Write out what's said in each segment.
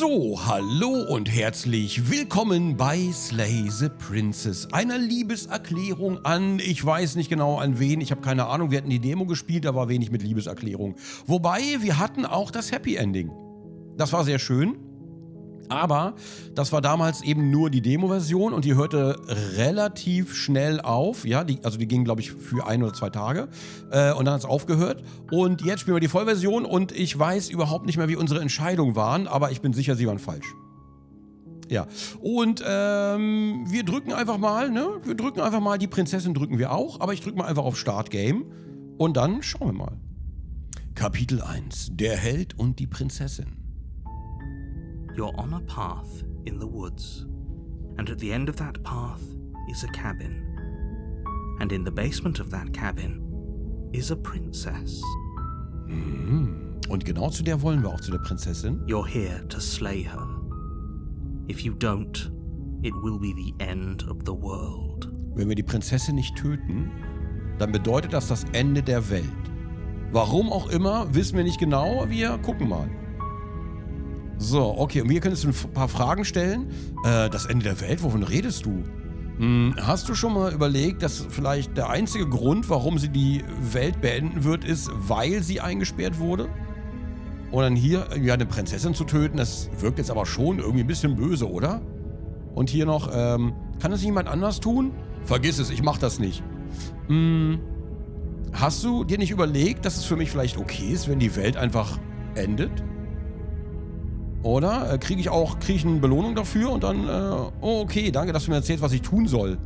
So, hallo und herzlich willkommen bei Slay the Princess, einer Liebeserklärung an, ich weiß nicht genau an wen, ich habe keine Ahnung, wir hatten die Demo gespielt, da war wenig mit Liebeserklärung. Wobei, wir hatten auch das Happy Ending. Das war sehr schön, aber das war damals eben nur die Demo-Version und die hörte relativ schnell auf, ja, die ging, glaube ich, für 1 oder 2 Tage und dann hat es aufgehört. Und jetzt spielen wir die Vollversion und ich weiß überhaupt nicht mehr, wie unsere Entscheidungen waren, aber ich bin sicher, sie waren falsch. Ja, und wir drücken einfach mal, ne? Wir drücken einfach mal, die Prinzessin drücken wir auch, aber ich drücke mal einfach auf Start Game und dann schauen wir mal. Kapitel 1, der Held und die Prinzessin. You're on a path in the woods, and at the end of that path is a cabin. And in the basement of that cabin is a princess. Und genau zu der wollen wir auch, zu der Prinzessin. You're here to slay her. If you don't, it will be the end of the world. Wenn wir die Prinzessin nicht töten, dann bedeutet das das Ende der Welt. Warum auch immer, wissen wir nicht genau, wir gucken mal. So, okay, und wir können jetzt ein paar Fragen stellen. Das Ende der Welt, wovon redest du? Hast du schon mal überlegt, dass vielleicht der einzige Grund, warum sie die Welt beenden wird, ist, weil sie eingesperrt wurde? Und dann hier, ja, eine Prinzessin zu töten, das wirkt jetzt aber schon irgendwie ein bisschen böse, oder? Und hier noch, kann das jemand anders tun? Vergiss es, ich mach das nicht. Hast du dir nicht überlegt, dass es für mich vielleicht okay ist, wenn die Welt einfach endet? Oder? Kriege ich eine Belohnung dafür und dann, oh okay, danke, dass du mir erzählst, was ich tun soll.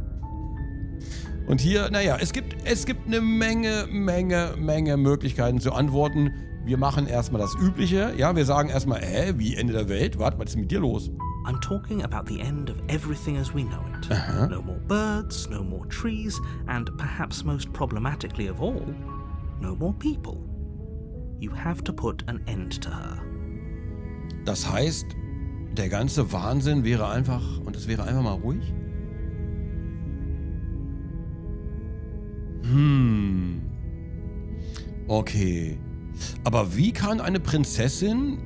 Und hier, naja, es gibt eine Menge Möglichkeiten zu antworten. Wir machen erstmal das Übliche. Ja, wir sagen erstmal, wie Ende der Welt? Warte, was ist mit dir los? I'm talking about the end of everything as we know it. No more birds, no more trees, and perhaps most problematically of all, no more people. You have to put an end to her. Das heißt, der ganze Wahnsinn wäre einfach, und es wäre einfach mal ruhig? Okay. Aber wie kann eine Prinzessin,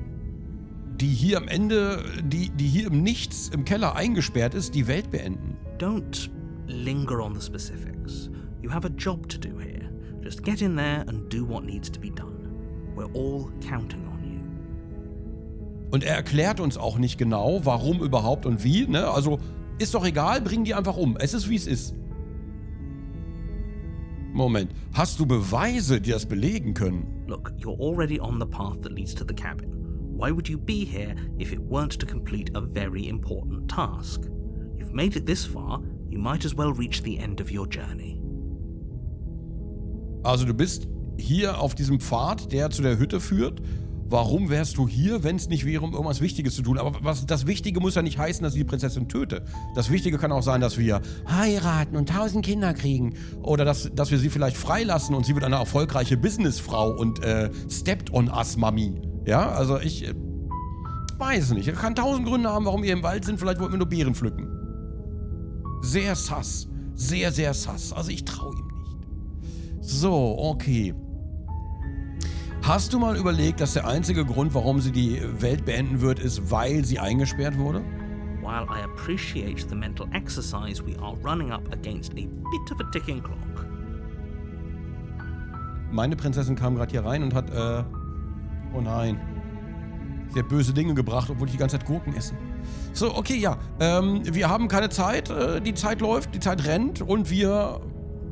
die hier am Ende, die hier im Nichts, im Keller eingesperrt ist, die Welt beenden? Don't linger on the specifics. You have a job to do here. Just get in there and do what needs to be done. We're all counting on you. Und er erklärt uns auch nicht genau, warum überhaupt und wie, ne? Also, ist doch egal, bring die einfach um. Es ist, wie es ist. Moment, hast du Beweise, die das belegen können? Look, you're already on the path that leads to the cabin. Why would you be here if it weren't to complete a very important task? You've made it this far, you might as well reach the end of your journey. Also du bist hier auf diesem Pfad, der zu der Hütte führt. Warum wärst du hier, wenn es nicht wäre, um irgendwas Wichtiges zu tun? Aber das Wichtige muss ja nicht heißen, dass ich die Prinzessin töte. Das Wichtige kann auch sein, dass wir heiraten und 1000 Kinder kriegen. Oder dass wir sie vielleicht freilassen und sie wird eine erfolgreiche Businessfrau und stepped on us, Mami. Ja, also ich weiß nicht. Ich kann 1000 Gründe haben, warum wir im Wald sind. Vielleicht wollten wir nur Beeren pflücken. Sehr sass. Sehr, sehr sass. Also ich traue ihm nicht. So, okay. Hast du mal überlegt, dass der einzige Grund, warum sie die Welt beenden wird, ist, weil sie eingesperrt wurde? While I appreciate the mental exercise, we are running up against a bit of a ticking clock. Meine Prinzessin kam gerade hier rein und hat, oh nein. Sie hat böse Dinge gebracht, obwohl ich die ganze Zeit Gurken esse. So, okay, ja. Wir haben keine Zeit. Die Zeit läuft, die Zeit rennt und wir...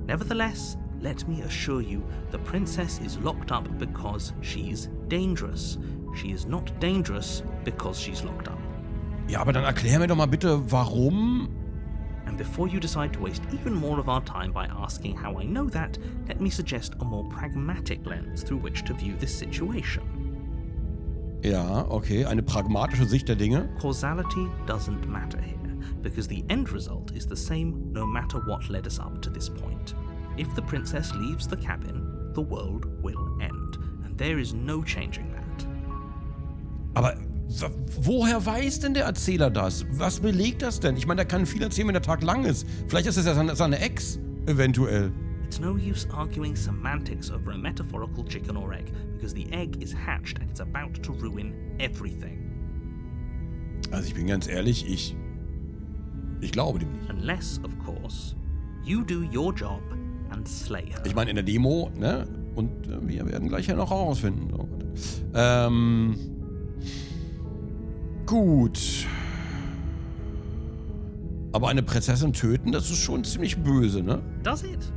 Nevertheless, let me assure you, the princess is locked up because she's dangerous. She is not dangerous because she's locked up. Ja, aber dann erklär mir doch mal bitte, warum... And before you decide to waste even more of our time by asking how I know that, let me suggest a more pragmatic lens through which to view this situation. Ja, okay, eine pragmatische Sicht der Dinge. Causality doesn't matter here, because the end result is the same no matter what led us up to this point. If the princess leaves the cabin, the world will end, and there is no changing that. Aber woher weiß denn der Erzähler das? Was belegt das denn? Ich meine, der kann viel erzählen, wenn der Tag lang ist. Vielleicht ist es ja seine Ex, eventuell. It's no use arguing semantics over a metaphorical chicken or egg, because the egg is hatched and it's about to ruin everything. Also ich bin ganz ehrlich, ich glaube dem nicht. Unless, of course, you do your job and slay her. Ich meine, in der Demo, ne? Und wir werden gleich ja noch herausfinden. So. Gut. Aber eine Prinzessin töten, das ist schon ziemlich böse, ne? Does it?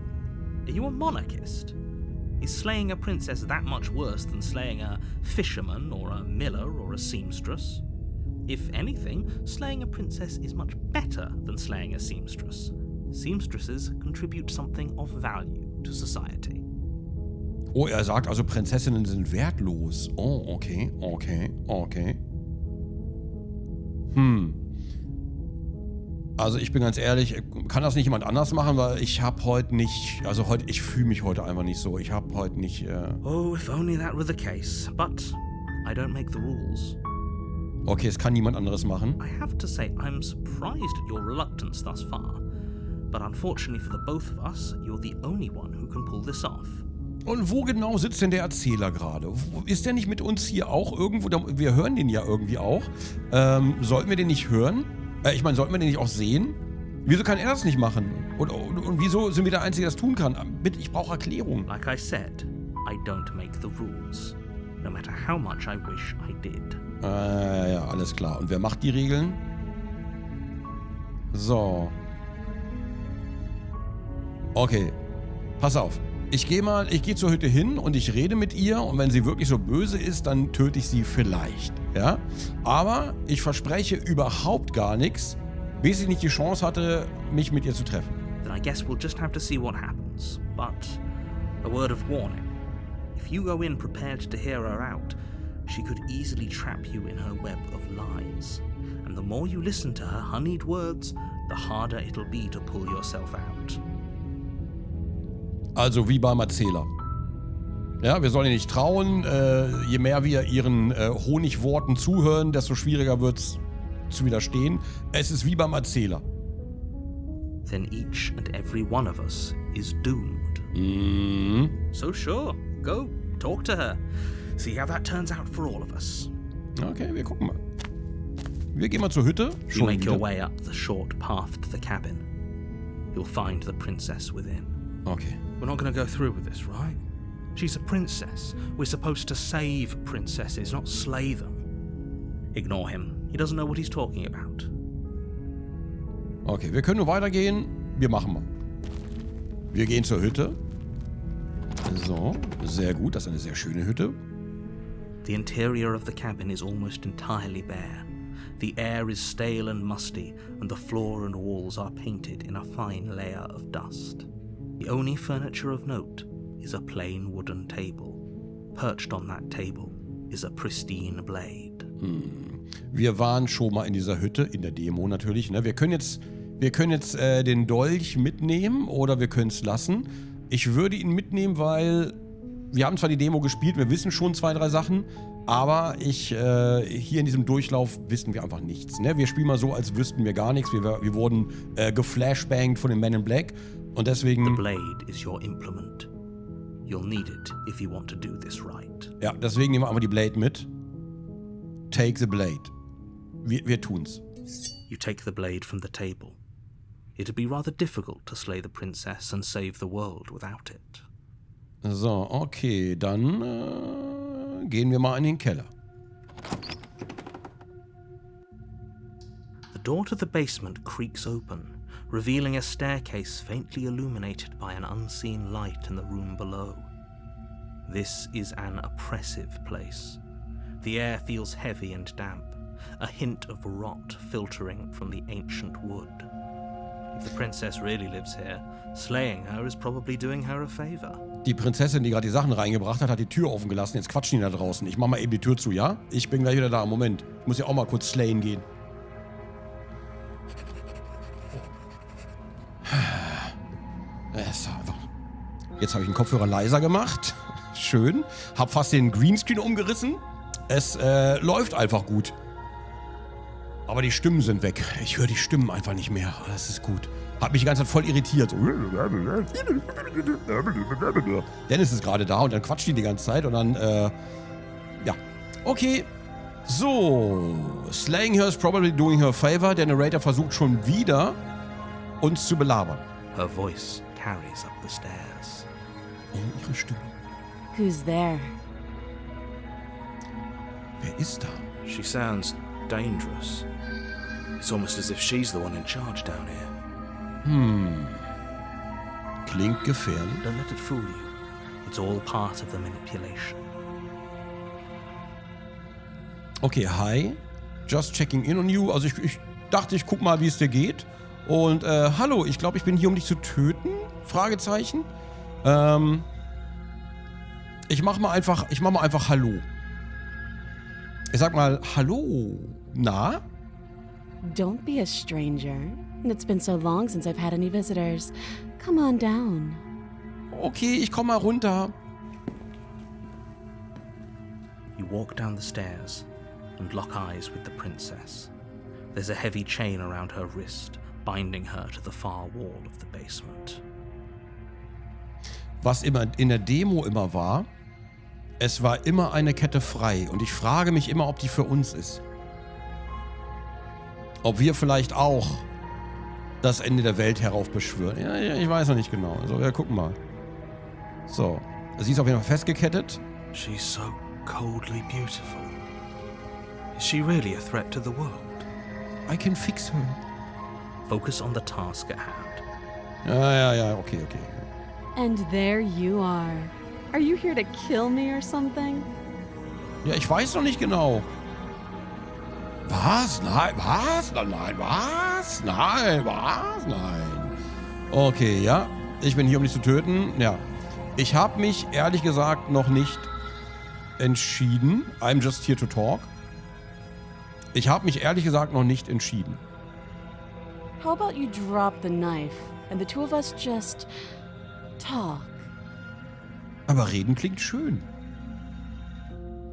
Are you a monarchist? Is slaying a princess that much worse than slaying a fisherman or a miller or a seamstress? If anything, slaying a princess is much better than slaying a seamstress. Seamstresses contribute something of value to society. Oh, er sagt also, Prinzessinnen sind wertlos. Oh, okay. Also ich bin ganz ehrlich, kann das nicht jemand anders machen, weil ich habe heute nicht, ich fühle mich heute einfach nicht so. Ich habe heute nicht... Oh, if only that were the case. But I don't make the rules. Okay, es kann niemand anderes machen. I have to say, I'm surprised at your reluctance thus far. But unfortunately for the both of us, you're the only one who can pull this off. Und wo genau sitzt denn der Erzähler gerade? Ist der nicht mit uns hier auch irgendwo? Wir hören den ja irgendwie auch. Sollten wir den nicht hören? Ich meine, sollten wir den nicht auch sehen? Wieso kann er das nicht machen? Und wieso sind wir der Einzige, der das tun kann? Bitte, ich brauche Erklärung. Like I said, I don't make the rules. No matter how much I wish I did. Ja, alles klar. Und wer macht die Regeln? So. Okay. Pass auf. Ich gehe zur Hütte hin und ich rede mit ihr und wenn sie wirklich so böse ist, dann töte ich sie vielleicht, ja? Aber ich verspreche überhaupt gar nichts, bis ich nicht die Chance hatte, mich mit ihr zu treffen. Then I guess we'll just have to see what happens. But a word of warning. If you go in prepared to hear her out, she could easily trap you in her web of lies. And the more you listen to her honeyed words, the harder it'll be to pull yourself out. Also wie beim Erzähler. Ja, wir sollen ihr nicht trauen. Je mehr wir ihren Honigworten zuhören, desto schwieriger wird es zu widerstehen. Es ist wie beim Erzähler. Then each and every one of us is doomed. So sure, go, talk to her. See how that turns out for all of us. Okay, wir gucken mal. Wir gehen mal zur Hütte. You make your way up the short path to the cabin. You'll find the princess within. Okay. We're not going to go through with this, right? She's a princess. We're supposed to save princesses, not slay them. Ignore him. He doesn't know what he's talking about. Okay, wir können nur weitergehen. Wir machen mal. Wir gehen zur Hütte. So, sehr gut. Das ist eine sehr schöne Hütte. The interior of the cabin is almost entirely bare. The air is stale and musty, and the floor and walls are painted in a fine layer of dust. The only furniture of note is a plain wooden table. Perched on that table is a pristine blade. Wir waren schon mal in dieser Hütte, in der Demo natürlich. Ne? Wir können jetzt den Dolch mitnehmen oder wir können es lassen. Ich würde ihn mitnehmen, weil wir haben zwar die Demo gespielt, wir wissen schon 2, 3 Sachen, aber hier in diesem Durchlauf wissen wir einfach nichts. Ne? Wir spielen mal so, als wüssten wir gar nichts. Wir wurden geflashbangt von den Men in Black. Und deswegen... The blade is your implement. You'll need it if you want to do this right. Ja, deswegen nehmen wir einfach die Blade mit. Take the blade. Wir tun's. You take the blade from the table. It'd be rather difficult to slay the princess and save the world without it. So, okay, dann gehen wir mal in den Keller. The door to the basement creaks open, revealing a staircase faintly illuminated by an unseen light in the room below. This is an oppressive place. The air feels heavy and damp, a hint of rot filtering from the ancient wood. If the princess really lives here, slaying her is probably doing her a favor. Die Prinzessin, die gerade die Sachen reingebracht hat, hat die Tür offen gelassen. Jetzt quatschen die da draußen. Ich mach mal eben die Tür zu, ja? Ich bin gleich wieder da. Moment. Ich muss ja auch mal kurz slayen gehen. Jetzt habe ich den Kopfhörer leiser gemacht. Schön. Hab fast den Greenscreen umgerissen. Es läuft einfach gut. Aber die Stimmen sind weg. Ich höre die Stimmen einfach nicht mehr. Das ist gut. Hat mich die ganze Zeit voll irritiert. Dennis ist gerade da und dann quatscht die ganze Zeit und dann, ja. Okay. So, slaying her is probably doing her a favor. Der Narrator versucht schon wieder, uns zu belabern. Her voice carries up the stairs. Oh, ihre Stimme. Who's there? Wer ist da? She sounds dangerous. It's almost as if she's the one in charge down here. Klingt gefährlich. Don't let it fool you. It's all part of the manipulation. Okay, hi. Just checking in on you. Also ich dachte, ich guck mal, wie es dir geht. Und hallo, ich glaube, ich bin hier, um dich zu töten? Fragezeichen. Ich mach mal einfach Hallo. Ich sag mal Hallo. Na? Don't be a stranger. It's been so long since I've had any visitors. Come on down. Okay, ich komm mal runter. You walk down the stairs and lock eyes with the princess. There's a heavy chain around her wrist, binding her to the far wall of the basement. Was immer in der Demo immer war, es war immer eine Kette frei. Und ich frage mich immer, ob die für uns ist. Ob wir vielleicht auch das Ende der Welt heraufbeschwören. Ja, ich weiß noch nicht genau. Also, wir gucken mal. So. Sie ist auf jeden Fall festgekettet. She's so coldly beautiful. Is she really a threat to the world? I can fix her. Focus on the task at hand. Ja, okay. And there you are. Are you here to kill me or something? Ja, ich weiß noch nicht genau. Was? Nein, was? Nein, was? Nein, was? Nein. Okay, ja. Ich bin hier, um dich zu töten. Ja. Ich habe mich ehrlich gesagt noch nicht entschieden. I'm just here to talk. Ich habe mich ehrlich gesagt noch nicht entschieden. How about you drop the knife and the two of us just talk? Aber reden klingt schön.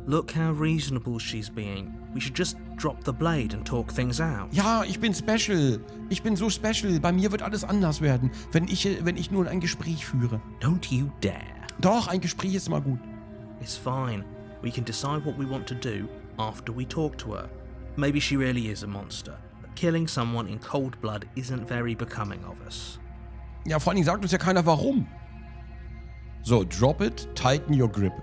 Look how reasonable she's being. We should just drop the blade and talk things out. Ja, ich bin special. Ich bin so special. Bei mir wird alles anders werden, wenn ich nur ein Gespräch führe. Don't you dare. Doch, ein Gespräch ist immer gut. It's fine. We can decide what we want to do after we talk to her. Maybe she really is a monster. But killing someone in cold blood isn't very becoming of us. Ja, vor allen Dingen sagt uns ja keiner warum. So, drop it, tighten your grip.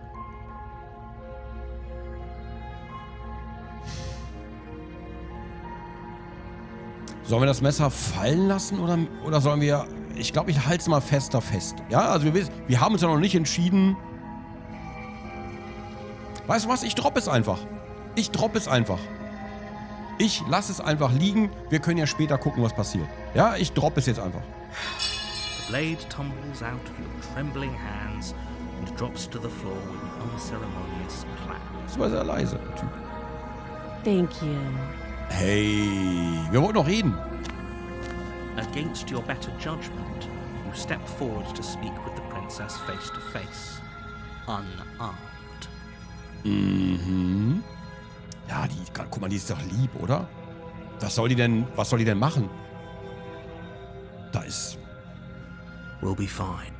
Sollen wir das Messer fallen lassen oder sollen wir... Ich glaube, ich halte es mal fester fest. Ja, also wir haben uns ja noch nicht entschieden. Weißt du was? Ich droppe es einfach. Ich lasse es einfach liegen. Wir können ja später gucken, was passiert. Ja, ich droppe es jetzt einfach. The blade tumbles out of your trembling hands and drops to the floor with an unceremonious clap. Das war sehr leise, der Typ. Thank you. Hey, wir wollten noch reden. Against your better judgment, you step forward to speak with the princess face to face, unarmed. Mhm. Ja, guck mal, die ist doch lieb, oder? Was soll die denn machen? Da ist... We'll be fine.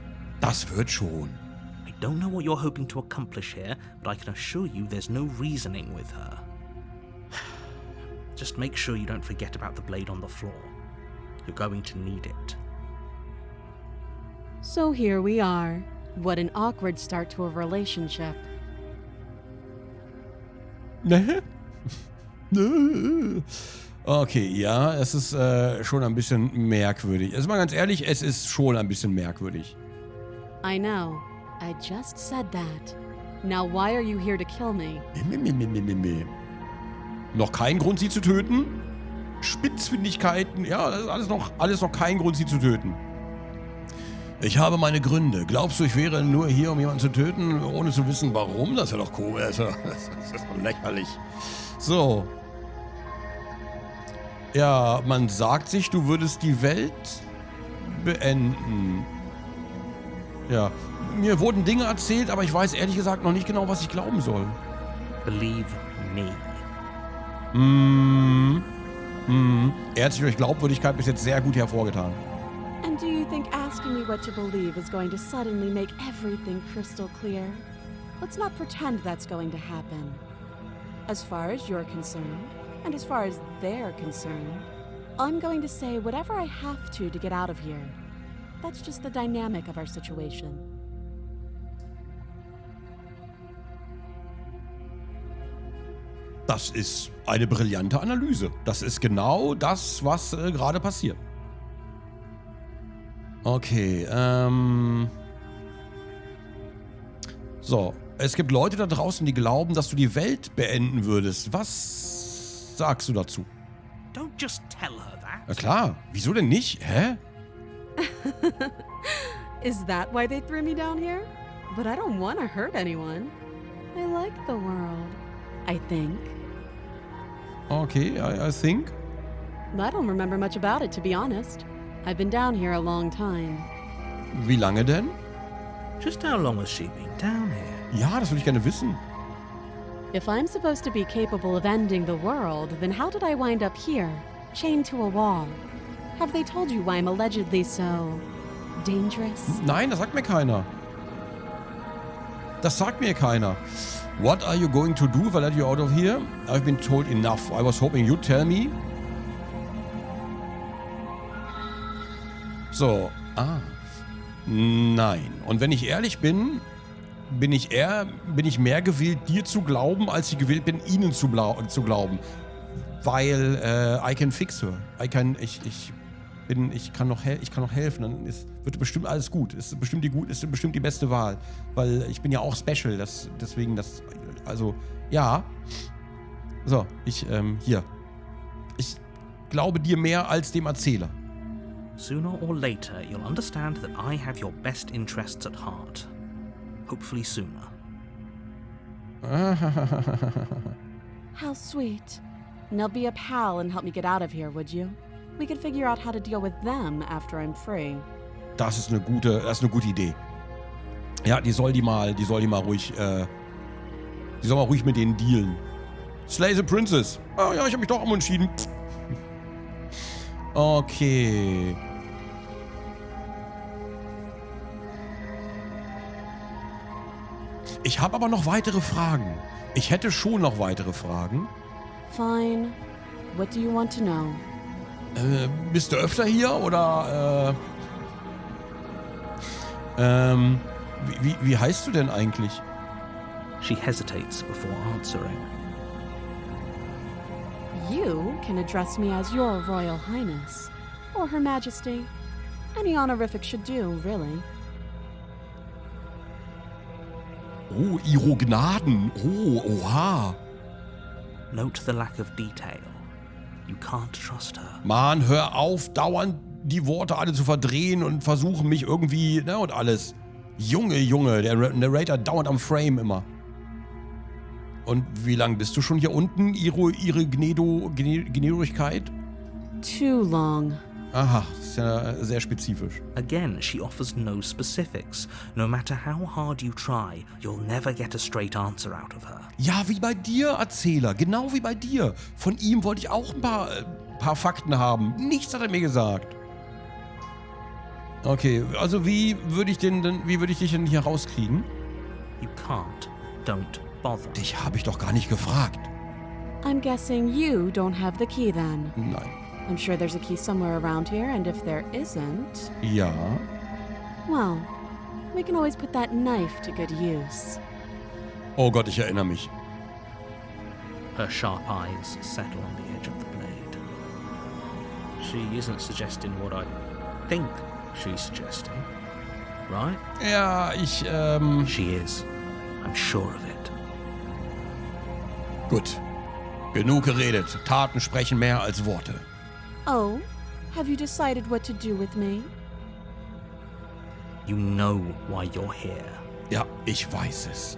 Das wird schon. I don't know what you're hoping to accomplish here, but I can assure you there's no reasoning with her. Just make sure you don't forget about the blade on the floor. You're going to need it. So here we are. What an awkward start to a relationship. Okay, ja, es ist schon ein bisschen merkwürdig. Also mal ganz ehrlich, es ist schon ein bisschen merkwürdig. I know. I just said that. Now why are you here to kill me? Noch kein Grund, sie zu töten? Spitzfindigkeiten, ja, das ist alles noch kein Grund, sie zu töten. Ich habe meine Gründe. Glaubst du, ich wäre nur hier, um jemanden zu töten, ohne zu wissen, warum? Das ist ja doch komisch. Das ist doch lächerlich. So. Ja, man sagt sich, du würdest die Welt beenden. Ja. Mir wurden Dinge erzählt, aber ich weiß ehrlich gesagt noch nicht genau, was ich glauben soll. Believe me. Er hat sich durch Glaubwürdigkeit bis jetzt sehr gut hervorgetan. And do you think asking me what to believe is going to suddenly make everything crystal clear? Let's not pretend that's going to happen. As far as you're concerned, and as far as they're concerned, I'm going to say whatever I have to get out of here. That's just the dynamic of our situation. Das ist eine brillante Analyse. Das ist genau das, was gerade passiert. Okay, so, es gibt Leute da draußen, die glauben, dass du die Welt beenden würdest. Was sagst du dazu? Don't just tell her that. Na klar, wieso denn nicht? Hä? Is that why they threw me down here? But I don't want to hurt anyone. I like the world, I think. Okay, I think. I don't remember much about it, to be honest. I've been down here a long time. Wie lange denn? Just how long has she been down here? Ja, das würde ich gerne wissen. If I'm supposed to be capable of ending the world, then how did I wind up here, chained to a wall? Have they told you why I'm allegedly so dangerous? Nein, das sagt mir keiner. Das sagt mir keiner. What are you going to do if I let you out of here? I've been told enough. I was hoping you'd tell me. So, nein. Und wenn ich ehrlich bin, bin ich mehr gewillt, dir zu glauben, als ich gewillt bin, ihnen zu glauben. Weil, I can fix her. Ich kann noch helfen. Dann wird bestimmt alles gut. Ist bestimmt die beste Wahl. Weil ich bin ja auch special. Also, ja. So, hier. Ich glaube dir mehr als dem Erzähler. Sooner or later, you'll understand that I have your best interests at heart. Hopefully sooner. How sweet. Now be a pal and help me get out of here, would you? We could figure out how to deal with them after I'm free. Das ist eine gute Idee. Ja, die soll mal ruhig mit denen dealen. Slay the Princess. Ah ja, ich habe mich doch umentschieden. Okay. Ich habe aber noch weitere Fragen. Ich hätte schon noch weitere Fragen. Fine. What do you want to know? Bist du öfter hier oder wie heißt du denn eigentlich? She hesitates before answering. You can address me as Your Royal Highness, or Her Majesty. Any honorific should do, really. Oh, Ihro Gnaden. Oh, oha. Note the lack of detail. You can't trust her. Mann, hör auf, dauernd die Worte alle zu verdrehen und versuchen mich irgendwie, ne, und alles. Junge, der Narrator dauernd am Frame immer. Und wie lange bist du schon hier unten, ihre Gnädigkeit? Too long. Aha, das ist ja sehr spezifisch. Again, she offers no specifics. No matter how hard you try, you'll never get a straight answer out of her. Ja, wie bei dir, Erzähler. Genau wie bei dir. Von ihm wollte ich auch ein paar Fakten haben. Nichts hat er mir gesagt. Okay, also wie würde ich dich denn hier rauskriegen? You can't. Don't bother. Dich habe ich doch gar nicht gefragt. I'm guessing you don't have the key then. Nein. I'm sure there's a key somewhere around here, and if there isn't... Ja. Well, we can always put that knife to good use. Oh Gott, ich erinnere mich. Her sharp eyes settle on the edge of the blade. She isn't suggesting what I think she's suggesting, right? Ja, She is. I'm sure of it. Gut. Genug geredet. Taten sprechen mehr als Worte. Oh, have you decided what to do with me? You know why you're here. Ja, ich weiß es.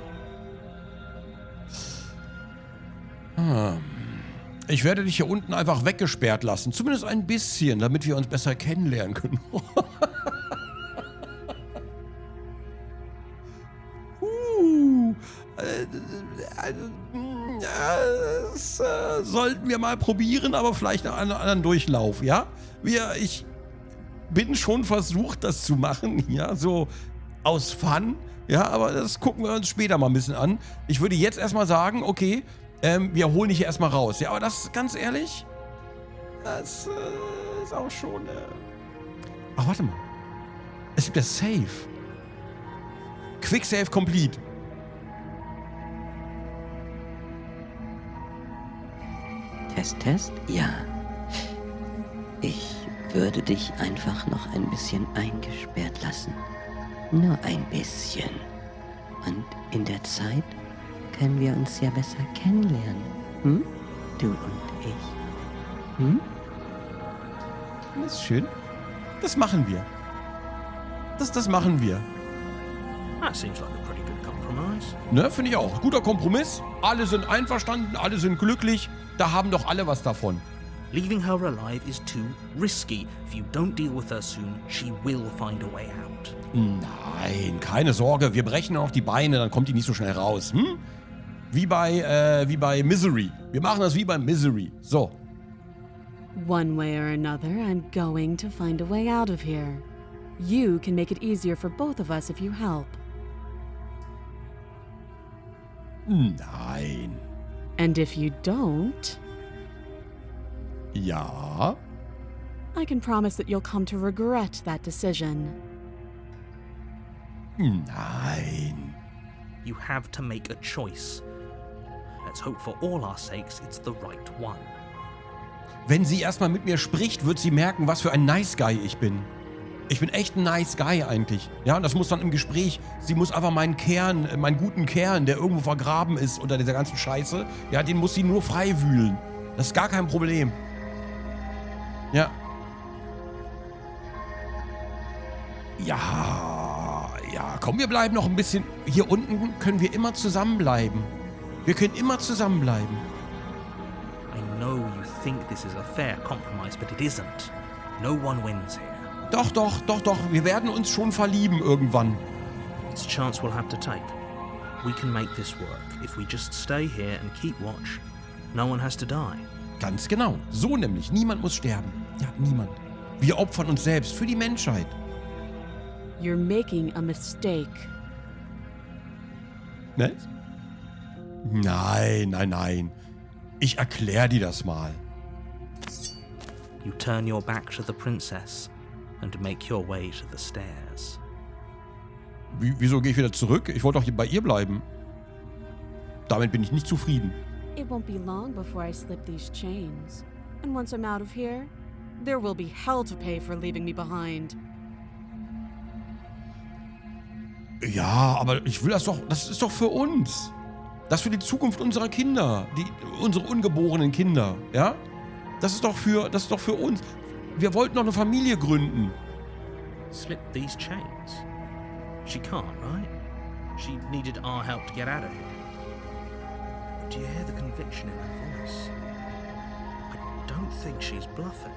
Ich werde dich hier unten einfach weggesperrt lassen. Zumindest ein bisschen, damit wir uns besser kennenlernen können. Das sollten wir mal probieren, aber vielleicht einen anderen Durchlauf, ja? Ich bin schon versucht, das zu machen, ja, so aus Fun, ja, aber das gucken wir uns später mal ein bisschen an. Ich würde jetzt erstmal sagen, okay, Wir holen dich hier erstmal raus. Ja, aber das, ganz ehrlich, das ist auch schon... Ach, warte mal. Es gibt das Save. Quick Save Complete. Test, ja. Ich würde dich einfach noch ein bisschen eingesperrt lassen. Nur ein bisschen. Und in der Zeit können wir uns ja besser kennenlernen. Hm? Du und ich. Hm? Das ist schön. Das machen wir. Das machen wir. That seems like a pretty good compromise. Ne, finde ich auch. Guter Kompromiss. Alle sind einverstanden, alle sind glücklich. Da haben doch alle was davon. Leaving her alive is too risky. If you don't deal with her soon, she will find a way out. Nein, keine Sorge. Wir brechen noch die Beine, dann kommt die nicht so schnell raus. Hm? Wie bei Misery. Wir machen das wie bei Misery. So. One way or another, I'm going to find a way out of here. You can make it easier for both of us if you help. Nein. And if you don't, Ja. I can promise that you'll come to regret that decision. Nein. You have to make a choice. Let's hope for all our sakes it's the right one. Wenn sie erstmal mit mir spricht, wird sie merken, was für ein Nice Guy ich bin. Ich bin echt ein Nice Guy eigentlich. Ja, und das muss dann im Gespräch, sie muss einfach meinen Kern, meinen guten Kern, der irgendwo vergraben ist unter dieser ganzen Scheiße, ja, den muss sie nur frei wühlen. Das ist gar kein Problem. Ja. Ja, komm, wir bleiben noch ein bisschen. Hier unten können wir immer zusammenbleiben. Wir können immer zusammenbleiben. I know you think this is a fair compromise, but it isn't. No one wins here. Doch. Wir werden uns schon verlieben irgendwann. It's a chance we'll have to take. We can make this work. If we just stay here and keep watch, no one has to die. Ganz genau. So nämlich. Niemand muss sterben. Ja, niemand. Wir opfern uns selbst für die Menschheit. You're making a mistake. Ne? Nein. Ich erkläre dir das mal. You turn your back to the princess and make your way to the stairs. Wieso gehe ich wieder zurück? Ich wollte doch hier bei ihr bleiben. Damit bin ich nicht zufrieden. It won't be long before I slip these chains. And once I'm out of here, there will be hell to pay for leaving me behind. Ja, aber ich will das ist doch für uns. Das ist für die Zukunft unserer Kinder, unsere ungeborenen Kinder, ja? Das ist doch für uns. Wir wollten doch eine Familie gründen. Slip these chains? She can't, right? She needed our help to get out of here. Do you hear the conviction in her voice? I don't think she's bluffing.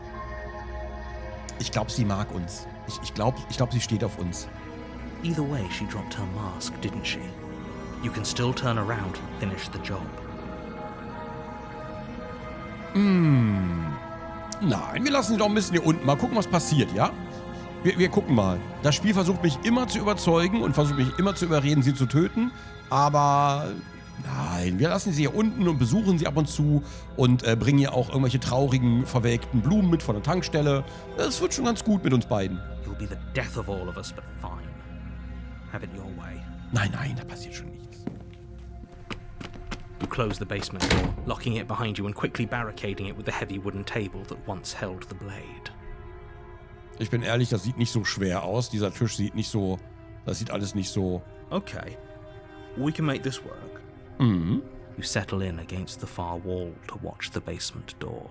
Ich glaube, sie mag uns. Ich glaube, sie steht auf uns. Either way, she dropped her mask, didn't she? You can still turn around and finish the job. Nein, wir lassen sie doch ein bisschen hier unten. Mal gucken, was passiert, ja? Wir gucken mal. Das Spiel versucht mich immer zu überzeugen und versucht mich immer zu überreden, sie zu töten. Aber nein, wir lassen sie hier unten und besuchen sie ab und zu und bringen ihr auch irgendwelche traurigen, verwelkten Blumen mit von der Tankstelle. Das wird schon ganz gut mit uns beiden. You'll be the death of all of us, but fine. Have it your way. Nein, da passiert schon nichts. You close the basement door, locking it behind you and quickly barricading it with the heavy wooden table that once held the blade. Ich bin ehrlich, das sieht nicht so schwer aus. Dieser Tisch sieht nicht so... Das sieht alles nicht so... Okay, we can make this work. Mhm. You settle in against the far wall to watch the basement door.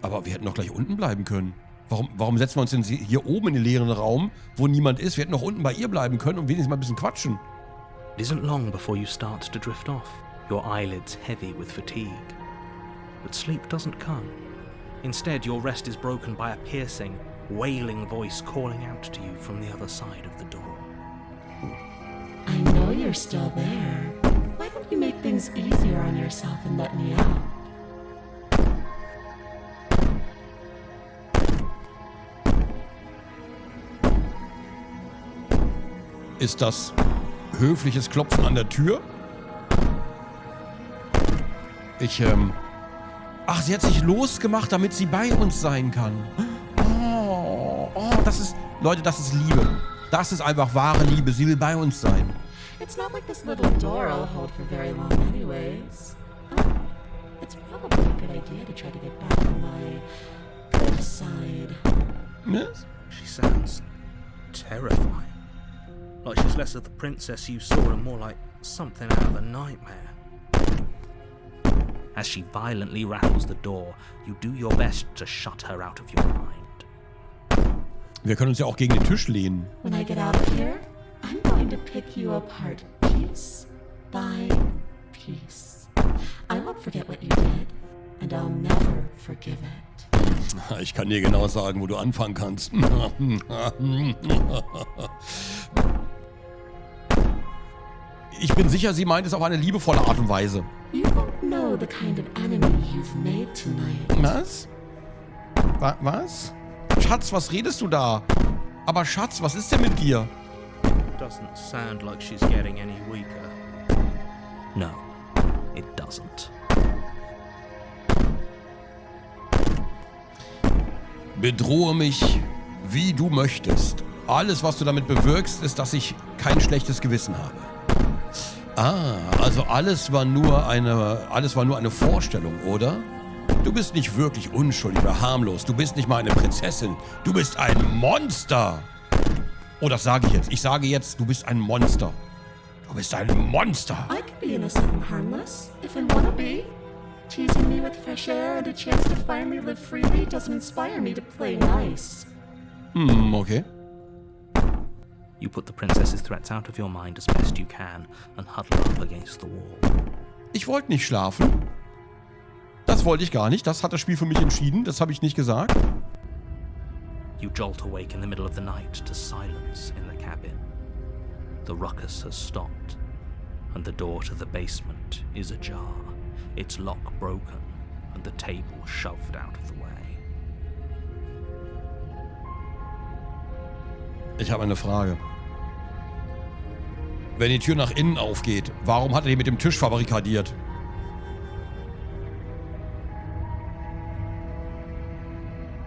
Aber wir hätten doch gleich unten bleiben können. Warum setzen wir uns denn hier oben in den leeren Raum, wo niemand ist? Wir hätten noch unten bei ihr bleiben können und wenigstens mal ein bisschen quatschen. It isn't long before you start to drift off, your eyelids heavy with fatigue. But sleep doesn't come. Instead, your rest is broken by a piercing, wailing voice calling out to you from the other side of the door. I know you're still there. Why don't you make things easier on yourself and let me out? Ist das höfliches Klopfen an der Tür? Ach, sie hat sich losgemacht, damit sie bei uns sein kann. Das ist... Leute, das ist Liebe. Das ist einfach wahre Liebe. Sie will bei uns sein. It's not like this little door I'll hold for very long anyways. It's probably a good idea to try to get back on my good side. Yes? She sounds terrifying. Like she's less of the princess you saw and more like something out of a nightmare. As she violently rattles the door, you do your best to shut her out of your mind. Wir können uns ja auch gegen den Tisch lehnen. When I get out of here, I'm going to pick you apart piece by piece. I won't forget what you did, and I'll never forgive it. Ich kann dir genau sagen, wo du anfangen kannst. Ich bin sicher, sie meint es auf eine liebevolle Art und Weise. You won't know the kind of enemy you've made tonight. Was? Was? Schatz, was redest du da? Aber Schatz, was ist denn mit dir? Doesn't sound like she's getting any weaker. No, it doesn't. Bedrohe mich, wie du möchtest. Alles, was du damit bewirkst, ist, dass ich kein schlechtes Gewissen habe. Ah, also alles war nur eine Vorstellung, oder? Du bist nicht wirklich unschuldig oder harmlos. Du bist nicht mal eine Prinzessin. Du bist ein Monster. Oh, das sage ich jetzt. Ich sage jetzt, du bist ein Monster. Du bist ein Monster. I could be innocent and harmless, if I wanna be. Teasing me with fresh air and a chance to finally live freely doesn't inspire me to play nice. Okay. You put the princess's threats out of your mind as best you can and huddle up against the wall. Ich wollte nicht schlafen. Das wollte ich gar nicht. Das hat das Spiel für mich entschieden. Das habe ich nicht gesagt. You jolt awake in the middle of the night to silence in the cabin. The ruckus has stopped, and the door to the basement is ajar, its lock broken, and the table shoved out of the way. Ich habe eine Frage. Wenn die Tür nach innen aufgeht, warum hat er die mit dem Tisch verbarrikadiert?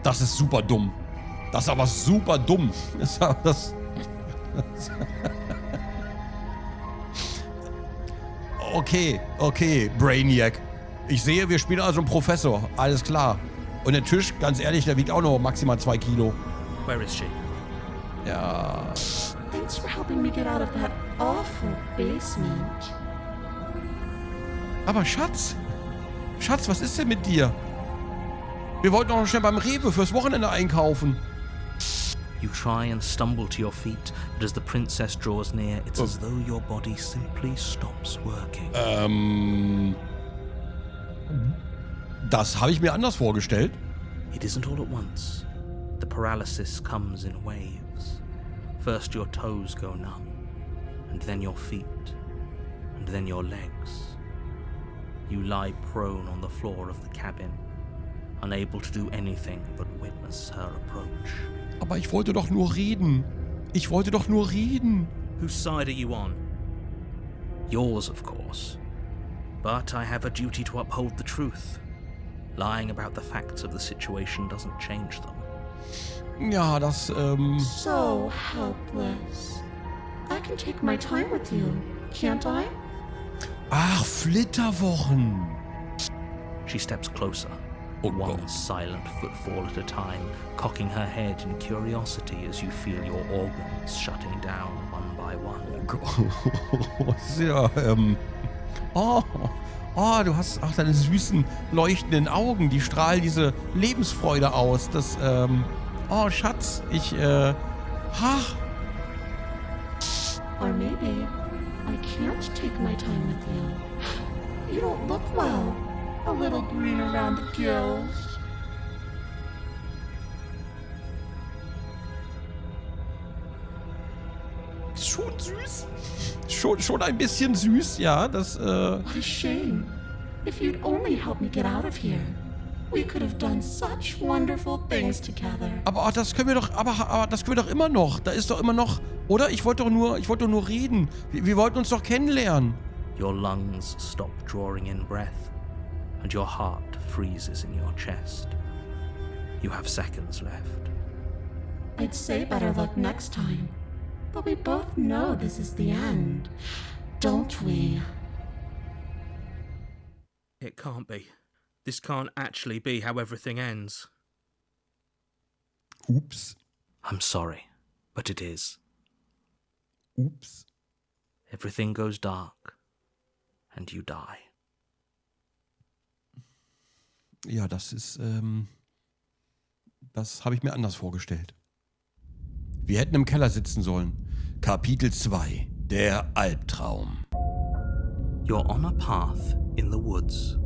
Das ist super dumm. Das ist aber super dumm. Okay, Brainiac. Ich sehe, wir spielen also einen Professor. Alles klar. Und der Tisch, ganz ehrlich, der wiegt auch noch maximal 2 Kilo. Where is she? Ja. Thanks for helping me get out of that awful basement. Aber Schatz, was ist denn mit dir? Wir wollten doch noch schnell beim Rewe fürs Wochenende einkaufen. You try and stumble to your feet, but as the princess draws near, it's as though your body simply stops working. Das habe ich mir anders vorgestellt. It isn't all at once. The paralysis comes in waves. First your toes go numb, and then your feet, and then your legs. You lie prone on the floor of the cabin, unable to do anything but witness her approach. Aber ich wollte doch nur reden. Whose side are you on? Yours, of course. But I have a duty to uphold the truth. Lying about the facts of the situation doesn't change them. Ja, das, So helpless. I can take my time with you, can't I? Ach, Flitterwochen. She steps closer, Oh one Gott. silent footfall at a time, cocking her head in curiosity as you feel your organs shutting down one by one. Ja, du hast auch deine süßen, leuchtenden Augen, die strahlen diese Lebensfreude aus. Das, Schatz, Or maybe I can't take my time with you. You don't look well. A little green around the gills. Schon süß. Schon ein bisschen süß, ja, das, What a shame. If you'd only help me get out of here, we could have done such wonderful things together. Aber das können wir doch, aber das können wir doch immer noch. Da ist doch immer noch, oder? Ich wollte doch nur reden. Wir wollten uns doch kennenlernen. Your lungs stop drawing in breath, and your heart freezes in your chest. You have seconds left. I'd say better luck next time. But we both know this is the end, don't we? It can't be. This can't actually be how everything ends. Ups. I'm sorry, but it is. Ups. Everything goes dark, and you die. Ja, das ist, das habe ich mir anders vorgestellt. Wir hätten im Keller sitzen sollen. Kapitel 2. Der Albtraum. You're on a path in the woods,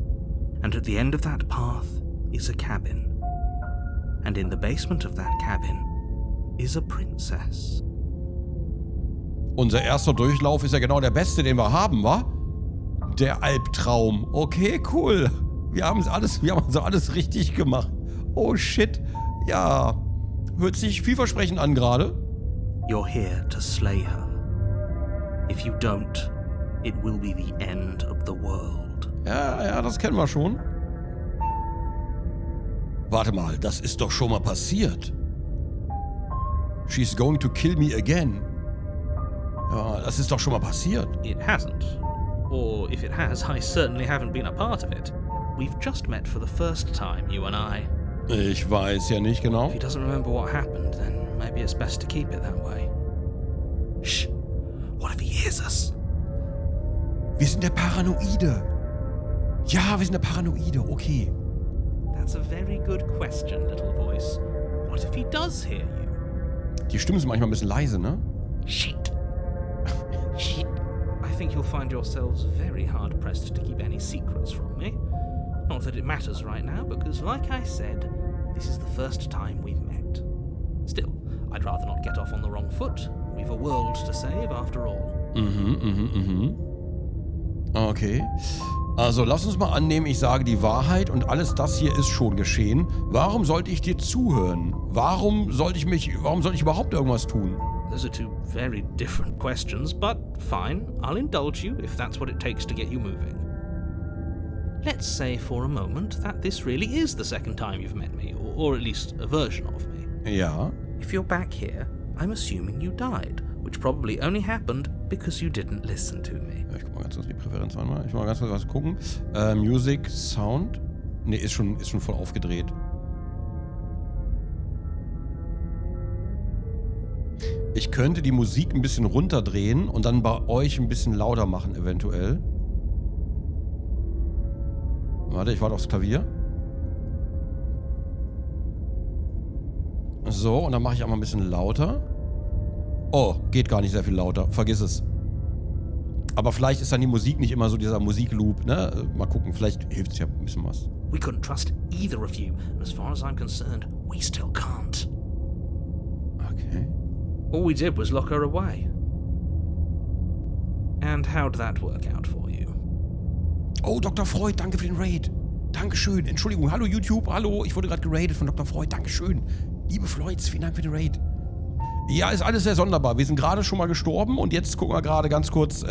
and at the end of that path is a cabin. And in the basement of that cabin is a princess. Unser erster Durchlauf ist ja genau der beste, den wir haben, wa? Der Albtraum. Okay, cool. Wir haben also alles richtig gemacht. Oh shit. Ja. Hört sich vielversprechend an gerade. You're here to slay her. If you don't, it will be the end of the world. Ja, das kennen wir schon. Warte mal, das ist doch schon mal passiert. She's going to kill me again. Ja, das ist doch schon mal passiert. It hasn't. Or if it has, I certainly haven't been a part of it. We've just met for the first time, you and I. Ich weiß ja nicht genau. If he doesn't remember what happened, then maybe it's best to keep it that way. Shh. What if he hears us? Wir sind der Paranoide. Ja, wir sind der Paranoide, okay. That's a very good question, little voice. What if he does hear you? Die Stimmen sind manchmal ein bisschen leise, ne? Shit. Shit. I think you'll find yourselves very hard-pressed to keep any secrets from me. Not that it matters right now, because like I said, this is the first time we've met. Still, I'd rather not get off on the wrong foot. We've a world to save, after all. Okay. Also lass uns mal annehmen, ich sage die Wahrheit und alles das hier ist schon geschehen. Warum sollte ich dir zuhören? Warum sollte ich überhaupt irgendwas tun? Those are two very different questions, but fine, I'll indulge you if that's what it takes to get you moving. Let's say for a moment that this really is the second time you've met me, or at least a version of me. Ja. If you're back here, I'm assuming you died, which probably only happened because you didn't listen to me. Ich guck mal ganz kurz die Präferenz an. Ich mal ganz kurz was gucken. Music, Sound. Ne, ist schon voll aufgedreht. Ich könnte die Musik ein bisschen runterdrehen und dann bei euch ein bisschen lauter machen, eventuell. Warte, ich warte aufs Klavier. So, und dann mache ich auch mal ein bisschen lauter. Oh, geht gar nicht sehr viel lauter. Vergiss es. Aber vielleicht ist dann die Musik nicht immer so dieser Musikloop, ne? Mal gucken, vielleicht hilft es ja ein bisschen was. We couldn't trust either of you, and as far as I'm concerned, we still can't. Okay. All we did was lock her away. And how'd that work out for you? Oh, Dr. Freud, danke für den Raid. Dankeschön. Entschuldigung, hallo YouTube, hallo. Ich wurde gerade geradet von Dr. Freud. Dankeschön. Liebe Floyds, vielen Dank für den Raid. Ja, ist alles sehr sonderbar. Wir sind gerade schon mal gestorben und jetzt gucken wir gerade ganz kurz.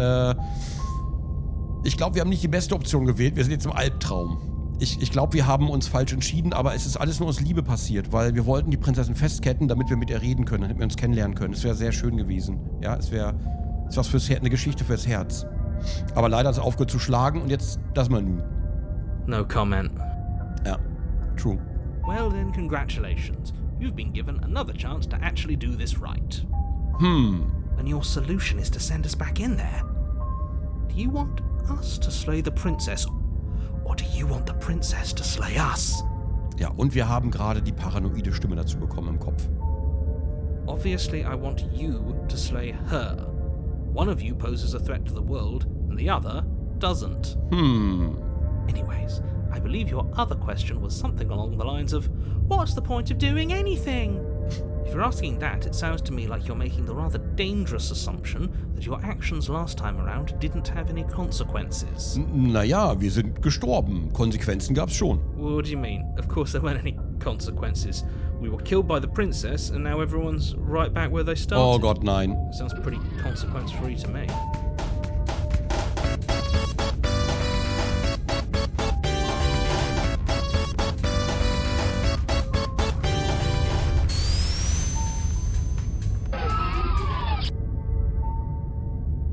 Ich glaube, wir haben nicht die beste Option gewählt. Wir sind jetzt im Albtraum. Ich glaube, wir haben uns falsch entschieden, aber es ist alles nur aus Liebe passiert, weil wir wollten die Prinzessin festketten, damit wir mit ihr reden können, damit wir uns kennenlernen können. Es wäre sehr schön gewesen. Ja, es wäre was fürs Herz, eine Geschichte fürs Herz. Aber leider hat es aufgehört zu schlagen und jetzt das mal nun. No comment. Ja, true. Well then, congratulations. You've been given another chance to actually do this right. And your solution is to send us back in there. Do you want us to slay the princess, or do you want the princess to slay us? Ja, und wir haben gerade die paranoide Stimme dazu bekommen im Kopf. Obviously, I want you to slay her. One of you poses a threat to the world, and the other doesn't. Anyways, I believe your other question was something along the lines of, what's the point of doing anything? If you're asking that, it sounds to me like you're making the rather dangerous assumption that your actions last time around didn't have any consequences. Naja, wir sind gestorben. Konsequenzen gab's schon. What do you mean? Of course there weren't any consequences. We were killed by the princess and now everyone's right back where they started. Oh Gott, nein. Sounds pretty consequence-free to me.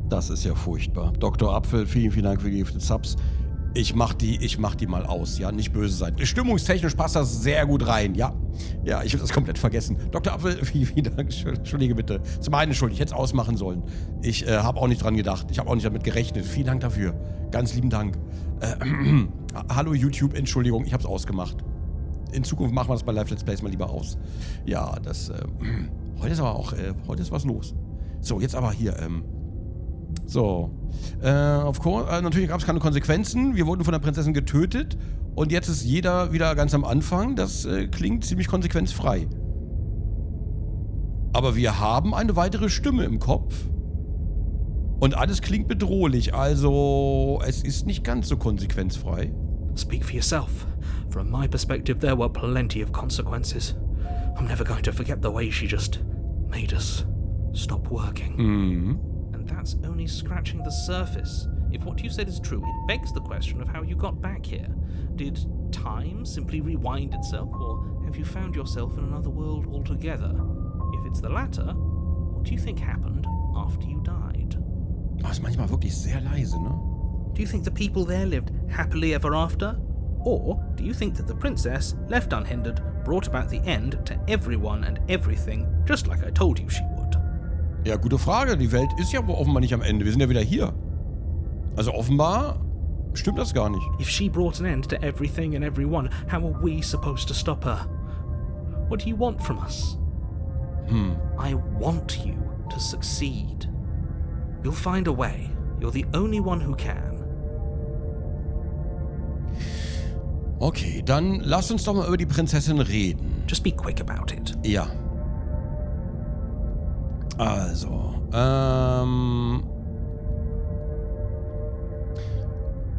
Das ist ja furchtbar. Dr. Apfel, vielen, vielen Dank für die Subs. Ich mach die mal aus, ja, nicht böse sein. Stimmungstechnisch passt das sehr gut rein, ja. Ja, ich habe das komplett vergessen. Dr. Apfel, vielen Dank, entschuldige bitte. Das ist meine Schuld, ich hätte es ausmachen sollen. Ich habe auch nicht dran gedacht, ich habe auch nicht damit gerechnet. Vielen Dank dafür, ganz lieben Dank. Hallo YouTube, Entschuldigung, ich habe es ausgemacht. In Zukunft machen wir das bei Live Let's Plays mal lieber aus. Ja, das, heute ist aber auch, heute ist was los. So, jetzt aber hier, so, of course, natürlich gab es keine Konsequenzen. Wir wurden von der Prinzessin getötet und jetzt ist jeder wieder ganz am Anfang. Das klingt ziemlich konsequenzfrei. Aber wir haben eine weitere Stimme im Kopf und alles klingt bedrohlich. Also, es ist nicht ganz so konsequenzfrei. Speak for yourself. From my perspective, there were plenty of consequences. I'm never going to forget the way she just made us stop working. Mhm. That's only scratching the surface. If what you said is true, it begs the question of how you got back here. Did time simply rewind itself, or have you found yourself in another world altogether? If it's the latter, what do you think happened after you died? Das ist manchmal wirklich sehr leise, ne? Do you think the people there lived happily ever after? Or do you think that the princess, left unhindered, brought about the end to everyone and everything, just like I told you she would? Ja, gute Frage. Die Welt ist ja offenbar nicht am Ende. Wir sind ja wieder hier. Also offenbar stimmt das gar nicht. If she brought an end to everything and everyone, how are we supposed to stop her? What do you want from us? I want you to succeed. You'll find a way. You're the only one who can. Okay, dann lass uns doch mal über die Prinzessin reden. Just be quick about it. Ja. Also,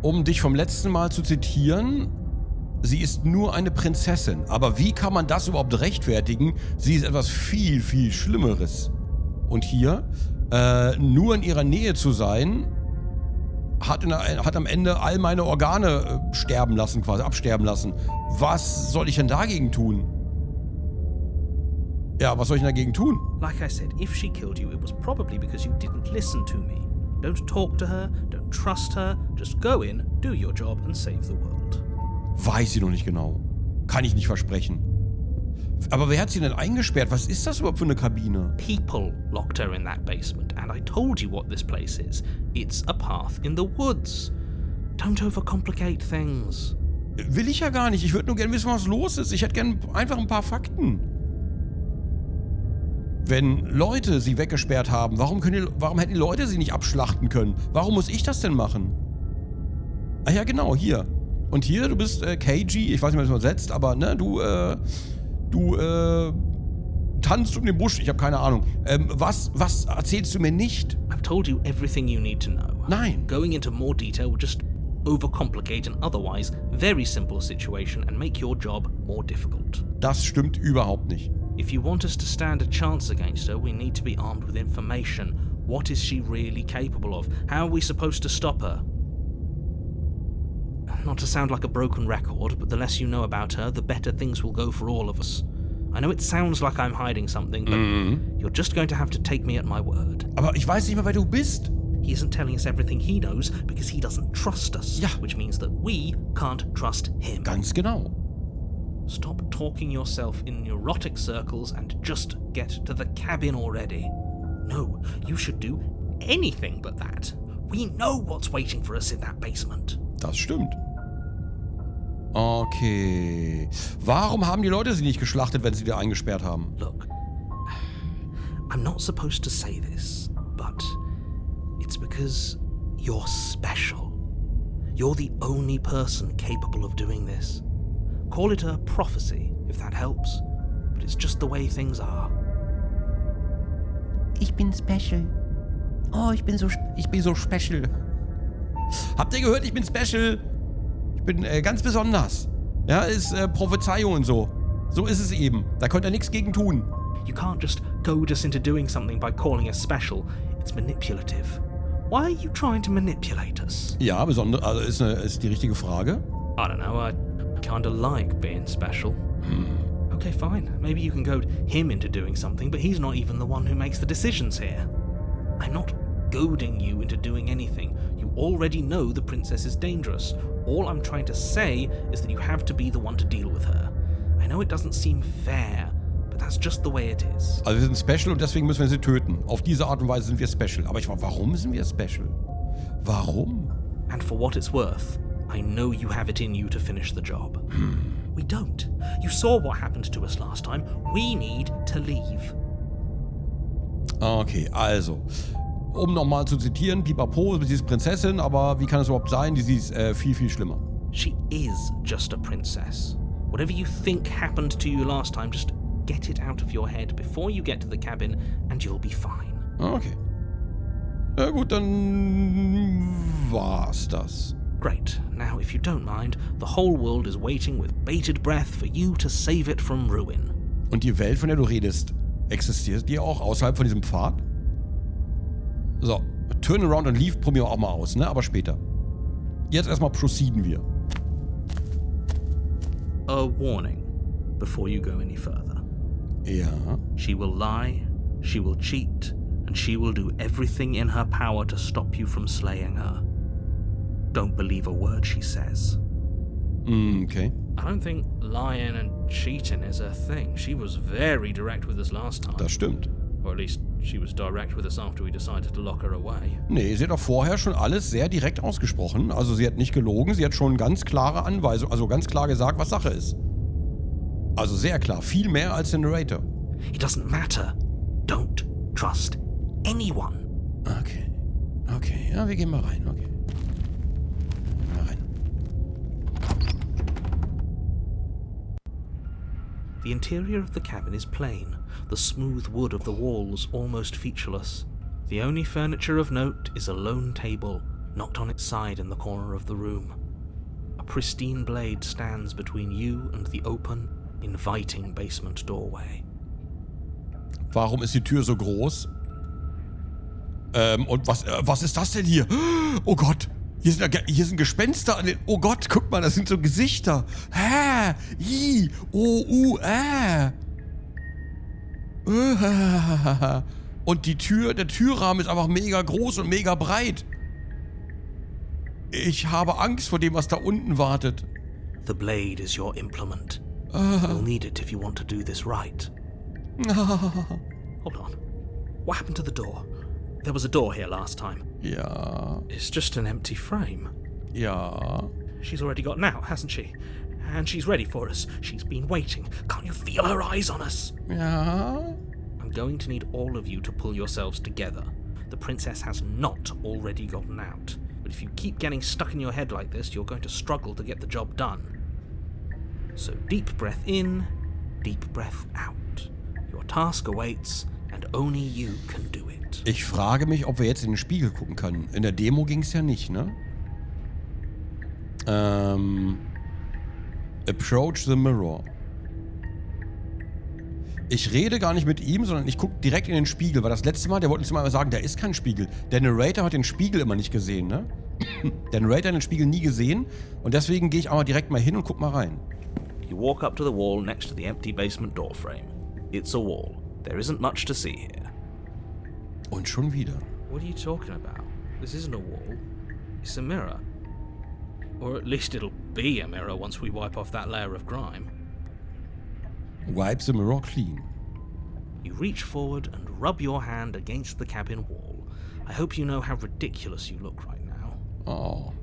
um dich vom letzten Mal zu zitieren, sie ist nur eine Prinzessin. Aber wie kann man das überhaupt rechtfertigen? Sie ist etwas viel, viel Schlimmeres. Und hier, nur in ihrer Nähe zu sein, hat am Ende all meine Organe sterben lassen, quasi absterben lassen. Was soll ich denn dagegen tun? Ja, was soll ich denn dagegen tun? Like I said, if she killed you, it was probably because you didn't listen to me. Don't talk to her, don't trust her, just go in, do your job and save the world. Weiß sie noch nicht genau. Kann ich nicht versprechen. Aber wer hat sie denn eingesperrt? Was ist das überhaupt für eine Kabine? People locked her in that basement, and I told you what this place is. It's a path in the woods. Don't overcomplicate things. Will ich ja gar nicht. Ich würde nur gerne wissen, was los ist. Ich hätte gerne einfach ein paar Fakten. Wenn Leute sie weggesperrt haben, warum hätten die Leute sie nicht abschlachten können? Warum muss ich das denn machen? Ah ja, genau, hier. Und hier, du bist KG, ich weiß nicht, wie man das übersetzt, aber ne, du tanzt um den Busch, ich habe keine Ahnung. Was erzählst du mir nicht? I've told you everything you need to know. Nein. Going into more detail would just overcomplicate an otherwise very simple situation and make your job more difficult. Das stimmt überhaupt nicht. If you want us to stand a chance against her, we need to be armed with information. What is she really capable of? How are we supposed to stop her? Not to sound like a broken record, but the less you know about her, the better things will go for all of us. I know it sounds like I'm hiding something, but you're just going to have to take me at my word. Aber ich weiß nicht mehr, wer du bist. He isn't telling us everything he knows because he doesn't trust us. Ja. Which means that we can't trust him. Ganz genau. Stop talking yourself in neurotic circles and just get to the cabin already. No, you should do anything but that. We know what's waiting for us in that basement. Das stimmt. Okay. Warum haben die Leute sie nicht geschlachtet, wenn sie die eingesperrt haben? Look, I'm not supposed to say this, but it's because you're special. You're the only person capable of doing this. Call it a prophecy, if that helps, but it's just the way things are. Ich bin special. Oh, ich bin so special. Habt ihr gehört, ich bin special? Ich bin ganz besonders. Ja, ist Prophezeiung und so. So ist es eben. Da könnt ihr nichts gegen tun. You can't just goad us into doing something by calling us special. It's manipulative. Why are you trying to manipulate us? Ja, besonders, also ist die richtige Frage. I don't know, I kinda like being special. Okay, fine. Maybe you can goad him into doing something, but he's not even the one who makes the decisions here. I'm not goading you into doing anything. You already know the princess is dangerous. All I'm trying to say is that you have to be the one to deal with her. I know it doesn't seem fair, but that's just the way it is. Also wir sind special und deswegen müssen wir sie töten. Auf diese Art und Weise sind wir special. Aber ich frage, warum sind wir special? Warum? And for what it's worth, I know you have it in you to finish the job. We don't. You saw what happened to us last time. We need to leave. Okay, also, um nochmal zu zitieren, Pipapo, sie ist Prinzessin, aber wie kann es überhaupt sein? Sie ist viel, viel schlimmer. She is just a princess. Whatever you think happened to you last time, just get it out of your head before you get to the cabin and you'll be fine. Okay. Na gut, dann war's das. Great. Now, if you don't mind, the whole world is waiting with bated breath for you to save it from ruin. Und die Welt, von der du redest, existiert die auch außerhalb von diesem Pfad? So, Turn around und leave probieren wir auch mal aus, ne? Aber später. Jetzt erstmal proceeden wir. A warning before you go any further. Ja. She will lie, she will cheat, and she will do everything in her power to stop you from slaying her. Don't believe a word she says. Okay. I don't think lying and cheating is her thing. She was very direct with us last time. Das stimmt. Or at least she was direct with us after we decided to lock her away. Nee, sie hat doch vorher schon alles sehr direkt ausgesprochen. Also sie hat nicht gelogen, sie hat schon ganz klare Anweisungen, also ganz klar gesagt, was Sache ist. Also sehr klar, viel mehr als der Narrator. It doesn't matter. Don't trust anyone. Okay. Okay, ja, wir gehen mal rein, okay. Mal rein. The interior of the cabin is plain, the smooth wood of the walls almost featureless. The only furniture of note is a lone table, knocked on its side in the corner of the room. A pristine blade stands between you and the open, inviting basement doorway. Warum ist die Tür so groß? Und was ist das denn hier? Oh Gott, hier sind Gespenster an den... Oh Gott, guck mal, das sind so Gesichter. Hä? I, O, U, Und der Türrahmen ist einfach mega groß und mega breit. Ich habe Angst vor dem, was da unten wartet. The blade is your implement. You'll need it if you want to do this right. Hold on. What happened to the door? There was a door here last time. Ja. It's just an empty frame. Ja. She's already gotten out, hasn't she? And she's ready for us. She's been waiting. Can't you feel her eyes on us? Ja. I'm going to need all of you to pull yourselves together. The princess has not already gotten out. But if you keep getting stuck in your head like this, you're going to struggle to get the job done. So deep breath in, deep breath out. Your task awaits, and only you can do it. Ich frage mich, ob wir jetzt in den Spiegel gucken können. In der Demo ging es ja nicht, ne? Approach the mirror. Ich rede gar nicht mit ihm, sondern ich gucke direkt in den Spiegel, weil das letzte Mal, der wollte uns immer sagen, da ist kein Spiegel. Der Narrator hat den Spiegel immer nicht gesehen, ne? Der Narrator hat den Spiegel nie gesehen und deswegen gehe ich aber direkt mal hin und guck mal rein. You walk up to the wall next to the empty basement door frame. It's a wall. There isn't much to see here. Und schon wieder. What are you talking about? This isn't a wall. It's a mirror. Or at least it'll be a mirror once we wipe off that layer of grime. Wipe the mirror clean. You reach forward and rub your hand against the cabin wall. I hope you know how ridiculous you look right now. Oh.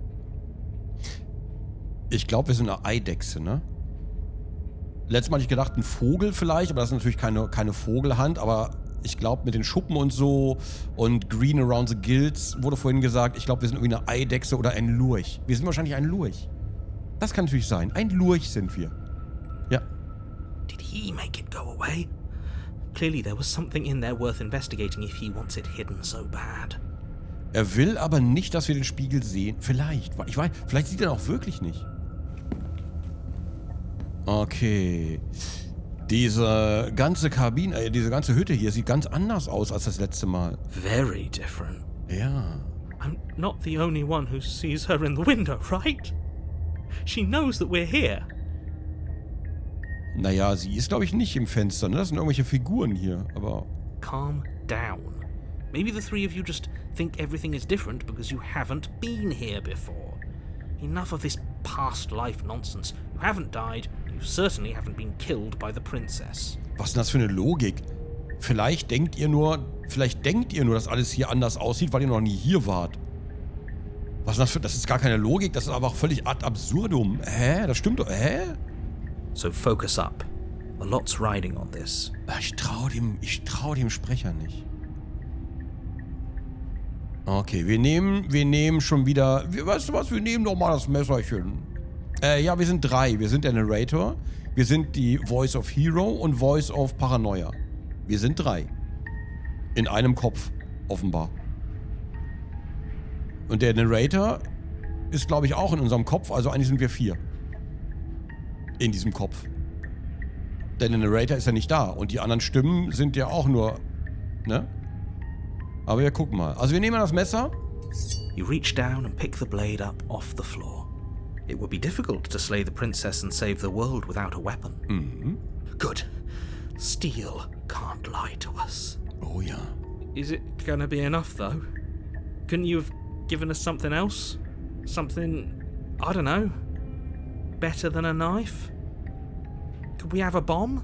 Ich glaube, wir sind eine Eidechse, ne? Letztes Mal hatte ich gedacht, ein Vogel vielleicht, aber das ist natürlich keine Vogelhand, aber ich glaube, mit den Schuppen und so und Green around the gills wurde vorhin gesagt, ich glaube, wir sind irgendwie eine Eidechse oder ein Lurch. Wir sind wahrscheinlich ein Lurch. Das kann natürlich sein. Ein Lurch sind wir. Ja. Did he make it go away? Clearly there was something in there worth investigating if he wants it hidden so bad. Er will aber nicht, dass wir den Spiegel sehen. Vielleicht. Ich weiß, vielleicht sieht er auch wirklich nicht. Okay. Diese ganze Kabine, diese ganze Hütte hier sieht ganz anders aus als das letzte Mal. Very different. Ja. I'm not the only one who sees her in the window, right? She knows that we're here. Naja, sie ist, glaube ich, nicht im Fenster, ne? Das sind irgendwelche Figuren hier, aber... Calm down. Maybe the three of you just think everything is different because you haven't been here before. Enough of this past life nonsense. You haven't died. You certainly haven't been killed by the princess. Was ist denn das für eine Logik? Vielleicht denkt ihr nur, dass alles hier anders aussieht, weil ihr noch nie hier wart. Was ist das für... Das ist gar keine Logik, das ist einfach völlig ad absurdum. Hä? Das stimmt doch. Hä? So focus up. A lot's riding on this. Ich trau dem Sprecher nicht. Okay, wir nehmen schon wieder... Weißt du was? Wir nehmen doch mal das Messerchen. Ja, wir sind 3. Wir sind der Narrator, wir sind die Voice of Hero und Voice of Paranoia. Wir sind 3. In einem Kopf, offenbar. Und der Narrator ist, glaube ich, auch in unserem Kopf, also eigentlich sind wir 4. In diesem Kopf. Denn der Narrator ist ja nicht da und die anderen Stimmen sind ja auch nur, ne? Aber wir gucken mal. Also wir nehmen das Messer. You reach down and pick the blade up off the floor. It would be difficult to slay the princess and save the world without a weapon. Mhm. Good. Steel can't lie to us. Oh ja. Is it gonna be enough, though? Couldn't you have given us something else? Something, I don't know, better than a knife? Could we have a bomb?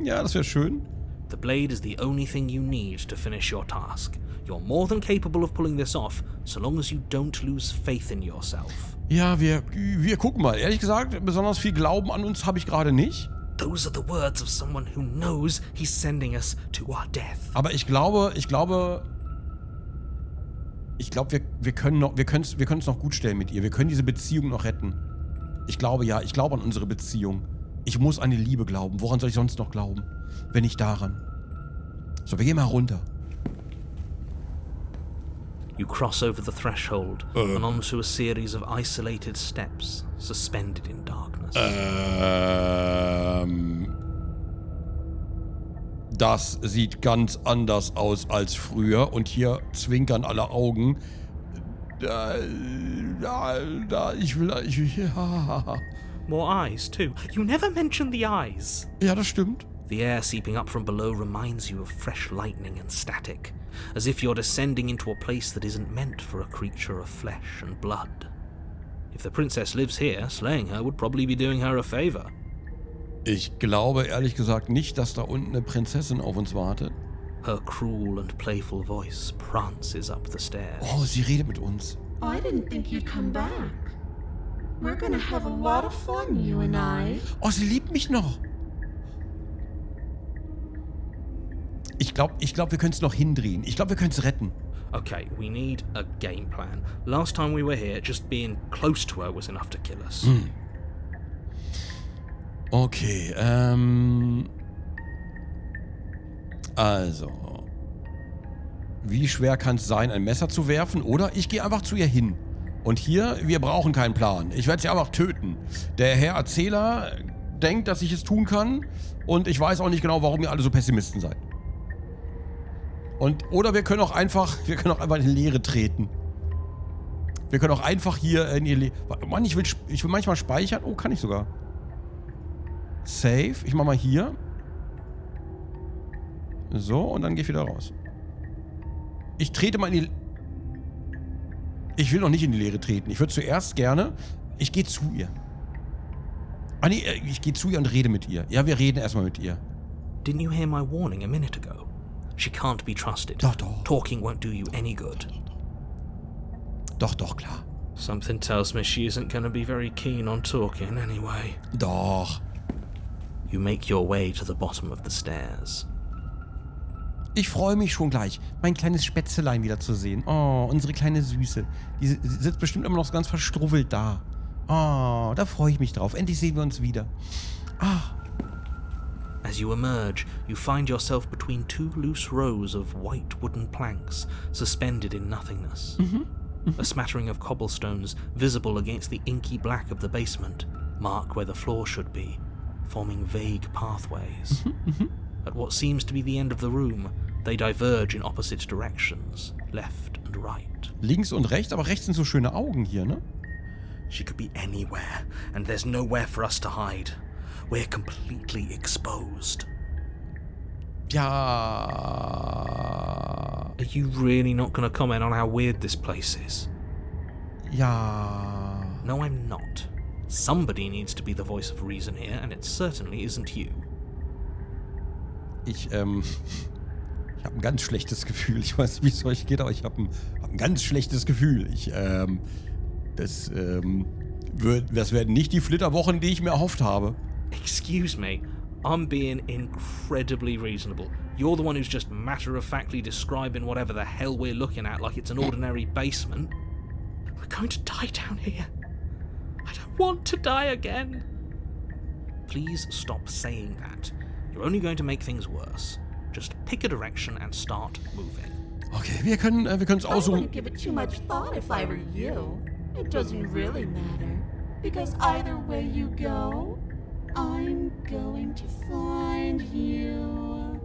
Ja, das wäre schön. The blade is the only thing you need to finish your task. You're more than capable of pulling this off, so long as you don't lose faith in yourself. Ja, wir gucken mal. Ehrlich gesagt, besonders viel Glauben an uns habe ich gerade nicht. Those are the words of someone who knows he's sending us to our death. Aber ich glaube, wir können es noch gut stellen mit ihr. Wir können diese Beziehung noch retten. Ich glaube an unsere Beziehung. Ich muss an die Liebe glauben. Woran soll ich sonst noch glauben? Wenn nicht daran. So, wir gehen mal runter. You cross over the threshold and onto a series of isolated steps, suspended in darkness. Das sieht ganz anders aus als früher. Und hier zwinkern alle Augen. Ich will. More eyes, too. You never mention the eyes. Ja, das stimmt. The air seeping up from below reminds you of fresh lightning and static, as if you're descending into a place that isn't meant for a creature of flesh and blood. If the princess lives here, slaying her would probably be doing her a favor. Ich glaube ehrlich gesagt nicht, dass da unten eine Prinzessin auf uns wartet. Her cruel and playful voice prances up the stairs. Oh, sie redet mit uns. I didn't think you'd come back. We're gonna have a lot of fun, you and I. Oh, sie liebt mich noch. Ich glaube, wir können es noch hindrehen. Ich glaube, wir können es retten. Okay, we need a game plan. Last time we were here, just being close to her was enough to kill us. Okay, also. Wie schwer kann es sein, ein Messer zu werfen? Oder ich gehe einfach zu ihr hin. Und hier, wir brauchen keinen Plan. Ich werde sie einfach töten. Der Herr Erzähler denkt, dass ich es tun kann. Und ich weiß auch nicht genau, warum ihr alle so Pessimisten seid. Oder wir können auch einfach in die Leere treten. Wir können auch einfach hier in die Leere... Mann, ich will manchmal speichern. Oh, kann ich sogar. Save. Ich mach mal hier. So, und dann gehe ich wieder raus. Ich trete mal in die... Ich will noch nicht in die Leere treten. Ich würde zuerst gerne... Ich gehe zu ihr. Ah nee, ich gehe zu ihr und rede mit ihr. Ja, wir reden erstmal mit ihr. Didn't you hear my warning a minute ago? She can't be trusted. Doch. Talking won't do you any good. Doch, klar. Something tells me she isn't gonna be very keen on talking anyway. Doch. You make your way to the bottom of the stairs. Ich freue mich schon gleich, mein kleines Spätzelein wieder zu sehen. Oh, unsere kleine Süße. Die sitzt bestimmt immer noch so ganz verstrubbelt da. Oh, da freue ich mich drauf. Endlich sehen wir uns wieder. Ah. As you emerge, you find yourself between two loose rows of white wooden planks, suspended in nothingness. A smattering of cobblestones, visible against the inky black of the basement, mark where the floor should be, forming vague pathways. At what seems to be the end of the room, they diverge in opposite directions, left and right. Links und rechts, aber rechts sind so schöne Augen hier, ne? She could be anywhere, and there's nowhere for us to hide. We're completely exposed. Ja. Are you really not gonna comment on how weird this place is? Ja. No, I'm not. Somebody needs to be the voice of reason here, and it certainly isn't you. Ich habe ein ganz schlechtes Gefühl. Ich weiß nicht, wie es euch geht, aber ich habe ein ganz schlechtes Gefühl. Das werden nicht die Flitterwochen, die ich mir erhofft habe. Excuse me, I'm being incredibly reasonable. You're the one who's just matter-of-factly describing whatever the hell we're looking at like it's an ordinary basement. We're going to die down here. I don't want to die again. Please stop saying that. You're only going to make things worse. Just pick a direction and start moving. Okay, wir können es I aussuchen. wouldn't give it too much thought if I were you. It doesn't really matter. Because either way you go, I'm going to find you.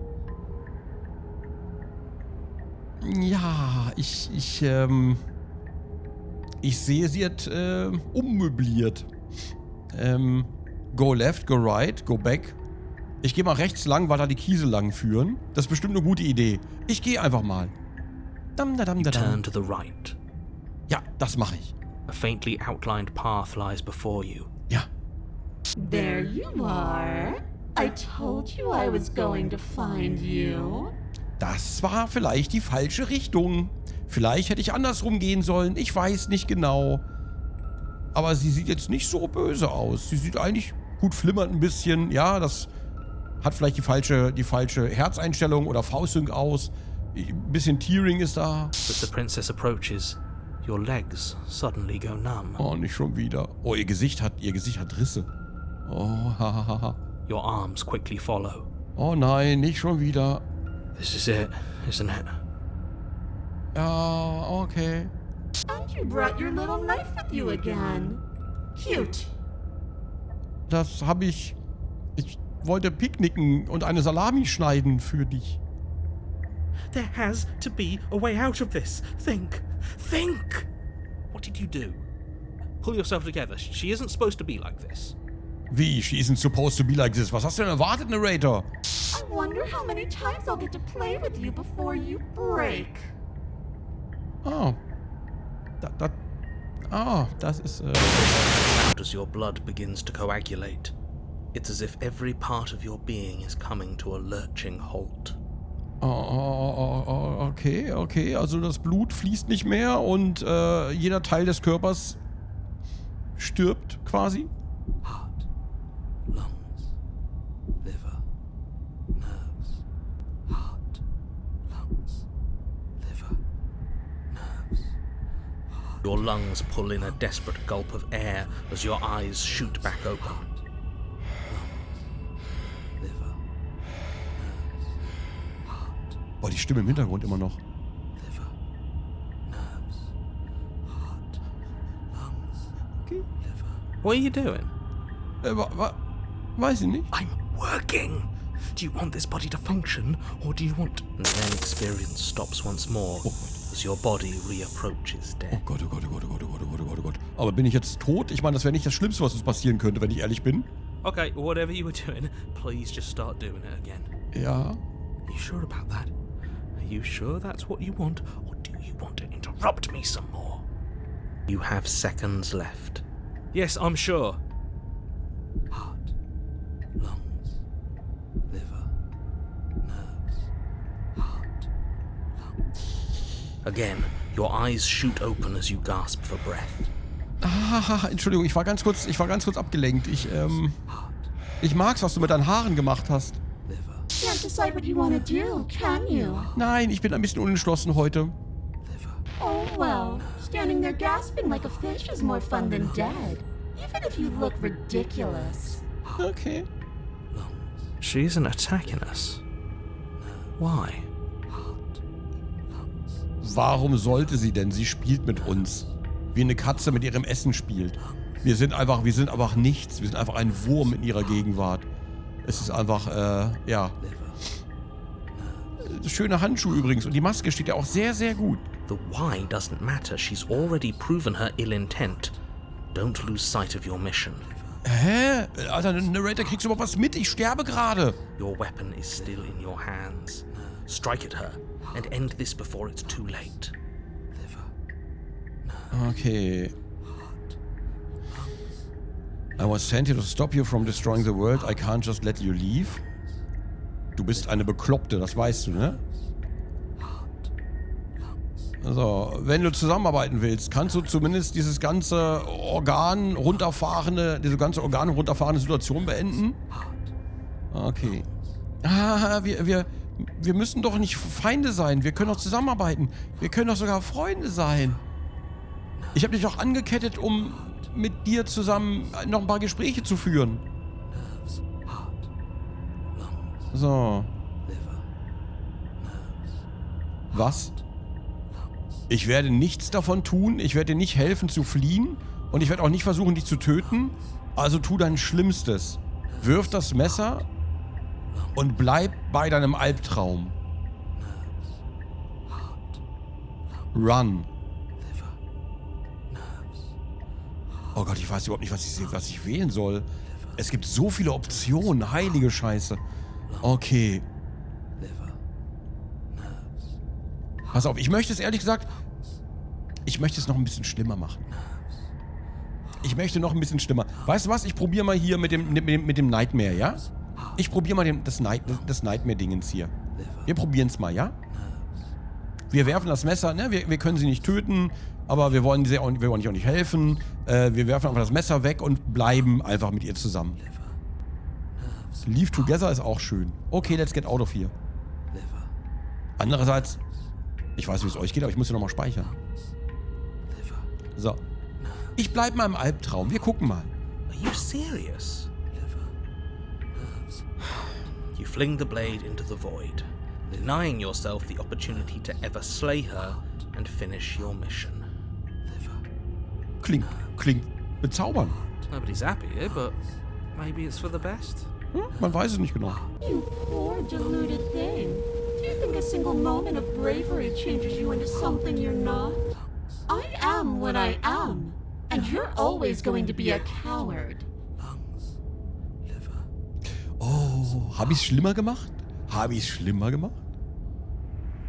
Ja, ich sehe, sie hat ummöbliert. Go left, go right, go back. Ich gehe mal rechts lang, weil da die Kiese lang führen. Das ist bestimmt eine gute Idee. Ich gehe einfach mal. You turn to the right. Ja, das mache ich. A faintly outlined path lies before you. Ja. There you are. I told you I was going to find you. Das war vielleicht die falsche Richtung. Vielleicht hätte ich andersrum gehen sollen. Ich weiß nicht genau. Aber sie sieht jetzt nicht so böse aus. Sie sieht eigentlich gut, flimmert ein bisschen. Ja, das hat vielleicht die falsche Herzeinstellung oder V-Sync aus. Ein bisschen Tearing ist da. As the princess approaches, your legs suddenly go numb. Oh, nicht schon wieder. Oh, ihr Gesicht hat Risse. Oh, hahaha. Your arms quickly follow. Oh nein, nicht schon wieder. This is it, isn't it? Ja, okay. And you brought your little knife with you again. Cute. Das habe ich... Ich wollte picknicken und eine Salami schneiden für dich. There has to be a way out of this. Think. Think! What did you do? Pull yourself together. She isn't supposed to be like this. Wie? She isn't supposed to be like this. Was hast du denn erwartet, Narrator? I wonder how many times I'll get to play with you before you break. Oh. Das ist... As your blood begins to coagulate, it's as if every part of your being is coming to a lurching halt. Okay. Also das Blut fließt nicht mehr und jeder Teil des Körpers stirbt quasi. Heart, lungs, liver, nerves. Heart, lungs, liver, nerves. Your lungs pull in a desperate gulp of air as your eyes shoot back open. Lungs, liver, nerves, heart, Boah, die Stimme im Hintergrund immer noch. liver, nerves, heart, lungs, Okay. liver. What are you doing? Weiß ich nicht. I'm working. Do you want this body to function, or do you want... And then experience stops once more as your body reapproaches Oh death. Gott. Aber bin ich jetzt tot? Ich meine, das wäre nicht das Schlimmste, was uns passieren könnte, wenn ich ehrlich bin. Okay, whatever you were doing, please just start doing it again. Ja. Are you sure about that? Are you sure that's what you want, or do you want to interrupt me some more? You have seconds left. Yes, I'm sure. Heart, lungs, liver, nerves, heart, lungs. Again, your eyes shoot open as you gasp for breath. Entschuldigung, ich war ganz kurz abgelenkt. Ich mag's, was du mit deinen Haaren gemacht hast. Liver, Can't decide what you want to do, can you? Nein, ich bin ein bisschen unentschlossen heute. liver. Oh well, standing there gasping like a fish is more fun than dead. Even if you look ridiculous. Okay. She isn't attacking us. Why? Warum sollte sie denn? Sie spielt mit uns. Wie eine Katze mit ihrem Essen spielt. Wir sind einfach nichts. Wir sind einfach ein Wurm in ihrer Gegenwart. Es ist einfach, ja. Schöne Handschuhe übrigens. Und die Maske steht ja auch sehr, sehr gut. The why doesn't matter. She's already proven her ill intent. Don't lose sight of your mission. Hä? Alter, Narrator, kriegst du überhaupt was mit? Ich sterbe gerade. Your weapon is still in your hands. Strike at her and end this before it's too late. Okay. I was sent here to stop you from destroying the world. I can't just let you leave. Du bist eine Bekloppte, das weißt du, ne? Also, wenn du zusammenarbeiten willst, kannst du zumindest diese ganze organ runterfahrende Situation beenden? Okay. Ah, wir müssen doch nicht Feinde sein. Wir können doch zusammenarbeiten. Wir können doch sogar Freunde sein. Ich habe dich doch angekettet, um mit dir zusammen noch ein paar Gespräche zu führen. So. Was? Ich werde nichts davon tun. Ich werde dir nicht helfen zu fliehen. Und ich werde auch nicht versuchen, dich zu töten. Also tu dein Schlimmstes. Wirf das Messer und bleib bei deinem Albtraum. Run. Oh Gott, ich weiß überhaupt nicht, was ich wählen soll. Es gibt so viele Optionen. Heilige Scheiße. Okay. Pass auf, ich möchte es ehrlich gesagt... Ich möchte es noch ein bisschen schlimmer machen. Ich möchte noch ein bisschen schlimmer. Weißt du was? Ich probiere mal hier mit dem Nightmare, ja? Ich probiere mal das Nightmare-Dingens hier. Wir probieren es mal, ja? Wir werfen das Messer, ne? Wir können sie nicht töten, aber wir wollen ihr auch nicht helfen. Wir werfen einfach das Messer weg und bleiben einfach mit ihr zusammen. Leave together ist auch schön. Okay, let's get out of here. Andererseits, ich weiß, wie es euch geht, aber ich muss ja nochmal speichern. So. Ich bleib mal im Albtraum. Wir gucken mal. Are you serious? You fling the blade into the void, denying yourself the opportunity to ever slay her and finish your mission. Klingt bezaubernd. Nobody's happy here, but maybe it's for the best. Man weiß es nicht genau. You poor, deluded thing. Do you think a single moment of bravery changes you into something you're not? I am what I am, and you're always going to be a coward. Oh, habe ich's schlimmer gemacht? Habe ich's schlimmer gemacht?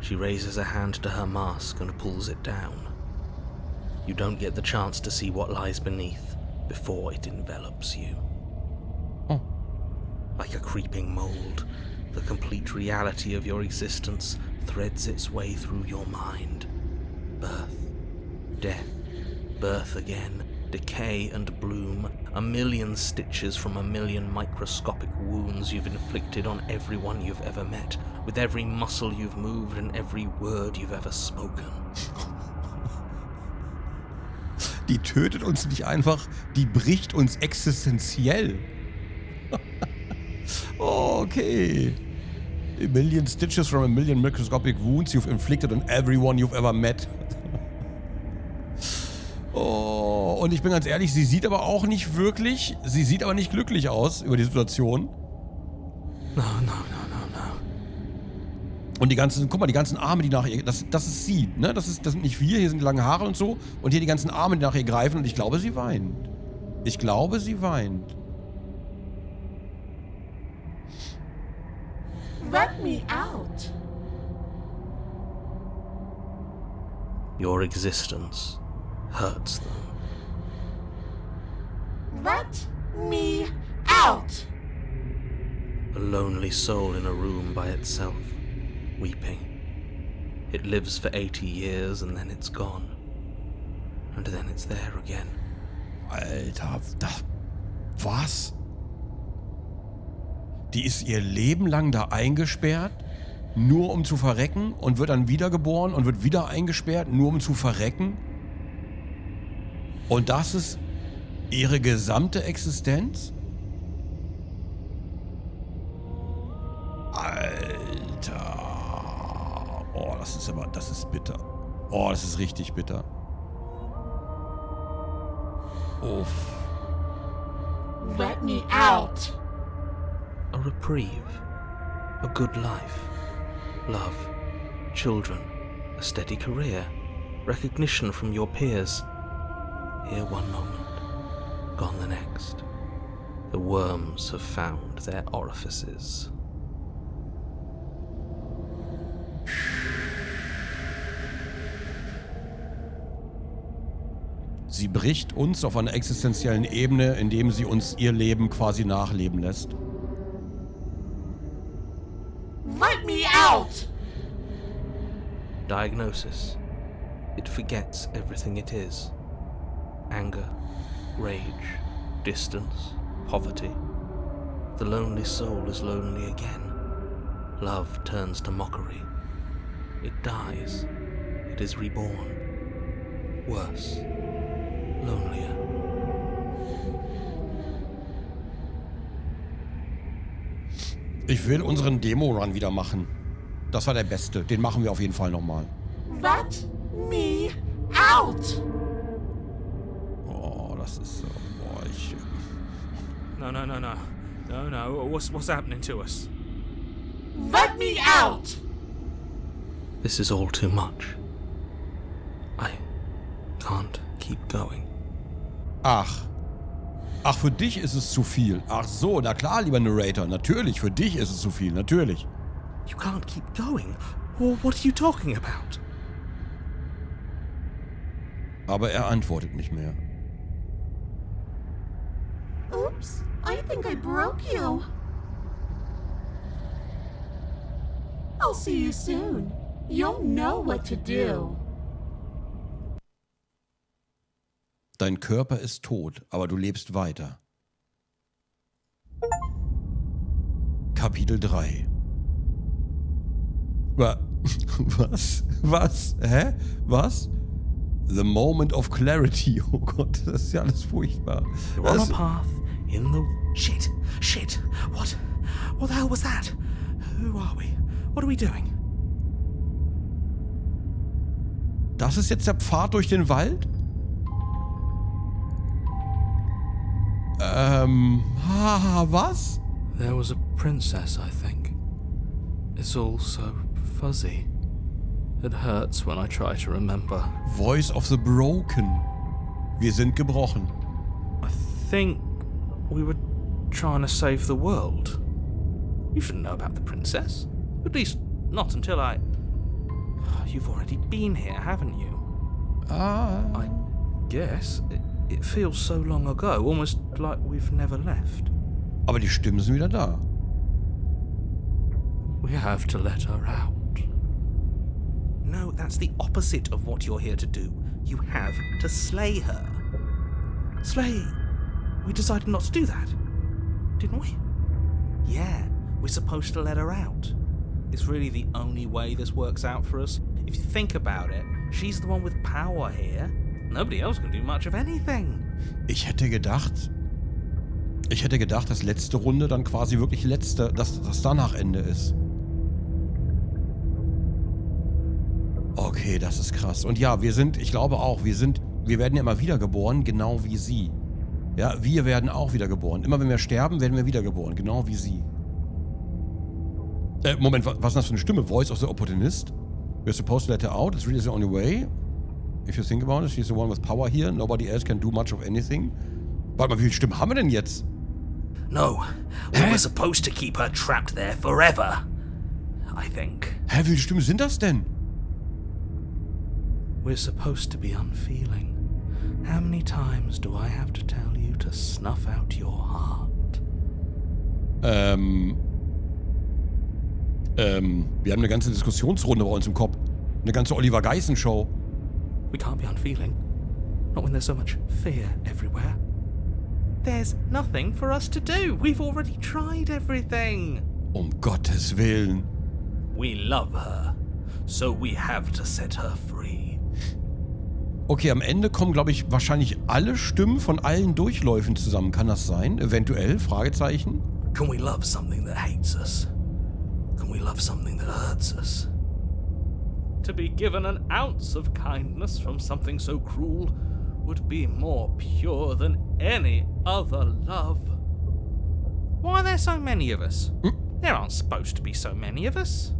She raises a hand to her mask and pulls it down. You don't get the chance to see what lies beneath before it envelops you. Oh. Like a creeping mold, the complete reality of your existence threads its way through your mind. Birth, death, birth again, decay and bloom, a million stitches from a million microscopic wounds you've inflicted on everyone you've ever met, with every muscle you've moved and every word you've ever spoken. Die tötet uns nicht einfach, die bricht uns existenziell. Okay. A million stitches from a million microscopic wounds you've inflicted on everyone you've ever met. Oh, und ich bin ganz ehrlich, sie sieht aber nicht glücklich aus über die Situation. No. Und die ganzen Arme, die nach ihr, das ist sie, ne? Das sind nicht wir, hier sind lange Haare und so. Und hier die ganzen Arme, die nach ihr greifen und ich glaube, sie weint. Let me out. Your existence hurts them. Let me out. A lonely soul in a room by itself, weeping. It lives for 80 years and then it's gone. And then it's there again. Alter, was? Die ist ihr Leben lang da eingesperrt, nur um zu verrecken und wird dann wiedergeboren und wird wieder eingesperrt, nur um zu verrecken? Und das ist ihre gesamte Existenz? Alter. Oh, das ist bitter. Oh, das ist richtig bitter. Uff. Let me out. A reprieve, a good life, love, children, a steady career, recognition from your peers. Here one moment, gone the next. The worms have found their orifices. Sie bricht uns auf einer existenziellen Ebene, indem sie uns ihr Leben quasi nachleben lässt. Let me out! Diagnosis. It forgets everything it is. Anger, rage, distance, poverty. The lonely soul is lonely again. Love turns to mockery. It dies. It is reborn. Worse. Lonelier. Ich will unseren Demo-Run wieder machen. Das war der beste. Den machen wir auf jeden Fall nochmal. Let me out! Oh, das ist so... Boah, ich... No. What's happening to us? Let me out! This is all too much. I can't keep going. Ach, für dich ist es zu viel. Ach so, na klar, lieber Narrator. Natürlich, für dich ist es zu viel, natürlich. You can't keep going. What are you talking about? Aber er antwortet nicht mehr. Oops, I think I broke you. I'll see you soon. You'll know what to do. Dein Körper ist tot, aber du lebst weiter. Kapitel 3. Was? Was? Hä? Was? The moment of clarity. Oh Gott, das ist ja alles furchtbar. You're on a path in the... Shit. What the hell was that? Who are we? What are we doing? Das ist jetzt der Pfad durch den Wald? Was? There was a princess, I think. It's all so fuzzy. It hurts when I try to remember. Voice of the Broken. Wir sind gebrochen. I think we were trying to save the world. You shouldn't know about the princess. At least, not until I... You've already been here, haven't you? I guess. It feels so long ago, almost like we've never left. Aber die Stimmen sind wieder da. We have to let her out. No, that's the opposite of what you're here to do. You have to slay her. Slay? We decided not to do that, didn't we? Yeah, we're supposed to let her out. It's really the only way this works out for us. If you think about it, she's the one with power here. Nobody else can do much of anything. Ich hätte gedacht, dass letzte Runde dann quasi wirklich letzte, dass danach Ende ist. Okay, das ist krass. Und ja, ich glaube auch, wir werden ja immer wiedergeboren, genau wie sie. Ja, wir werden auch wiedergeboren. Immer wenn wir sterben, werden wir wiedergeboren, genau wie sie. Moment, was ist das für eine Stimme? Voice of the Opportunist? We're supposed to let her out, it's really the only way. If you think about it, she's the one with power here. Nobody else can do much of anything. Warte mal, wie viele Stimmen haben wir denn jetzt? No, we were supposed to keep her trapped there forever. I think. Hä, wie viele Stimmen sind das denn? We're supposed to be unfeeling. How many times do I have to tell you to snuff out your heart? Wir haben eine ganze Diskussionsrunde bei uns im Kopf. Eine ganze Oliver Geissen-Show. We can't be unfeeling. Not when there's so much fear everywhere. There's nothing for us to do. We've already tried everything. Um Gottes Willen. We love her, so we have to set her free. Okay, am Ende kommen, glaube ich, wahrscheinlich alle Stimmen von allen Durchläufen zusammen. Kann das sein? Eventuell? Fragezeichen? Can we love something that hates us? Can we love something that hurts us? To be given an ounce of kindness from something so cruel would be more pure than any other love. Why are there so many of us? There aren't supposed to be so many of us.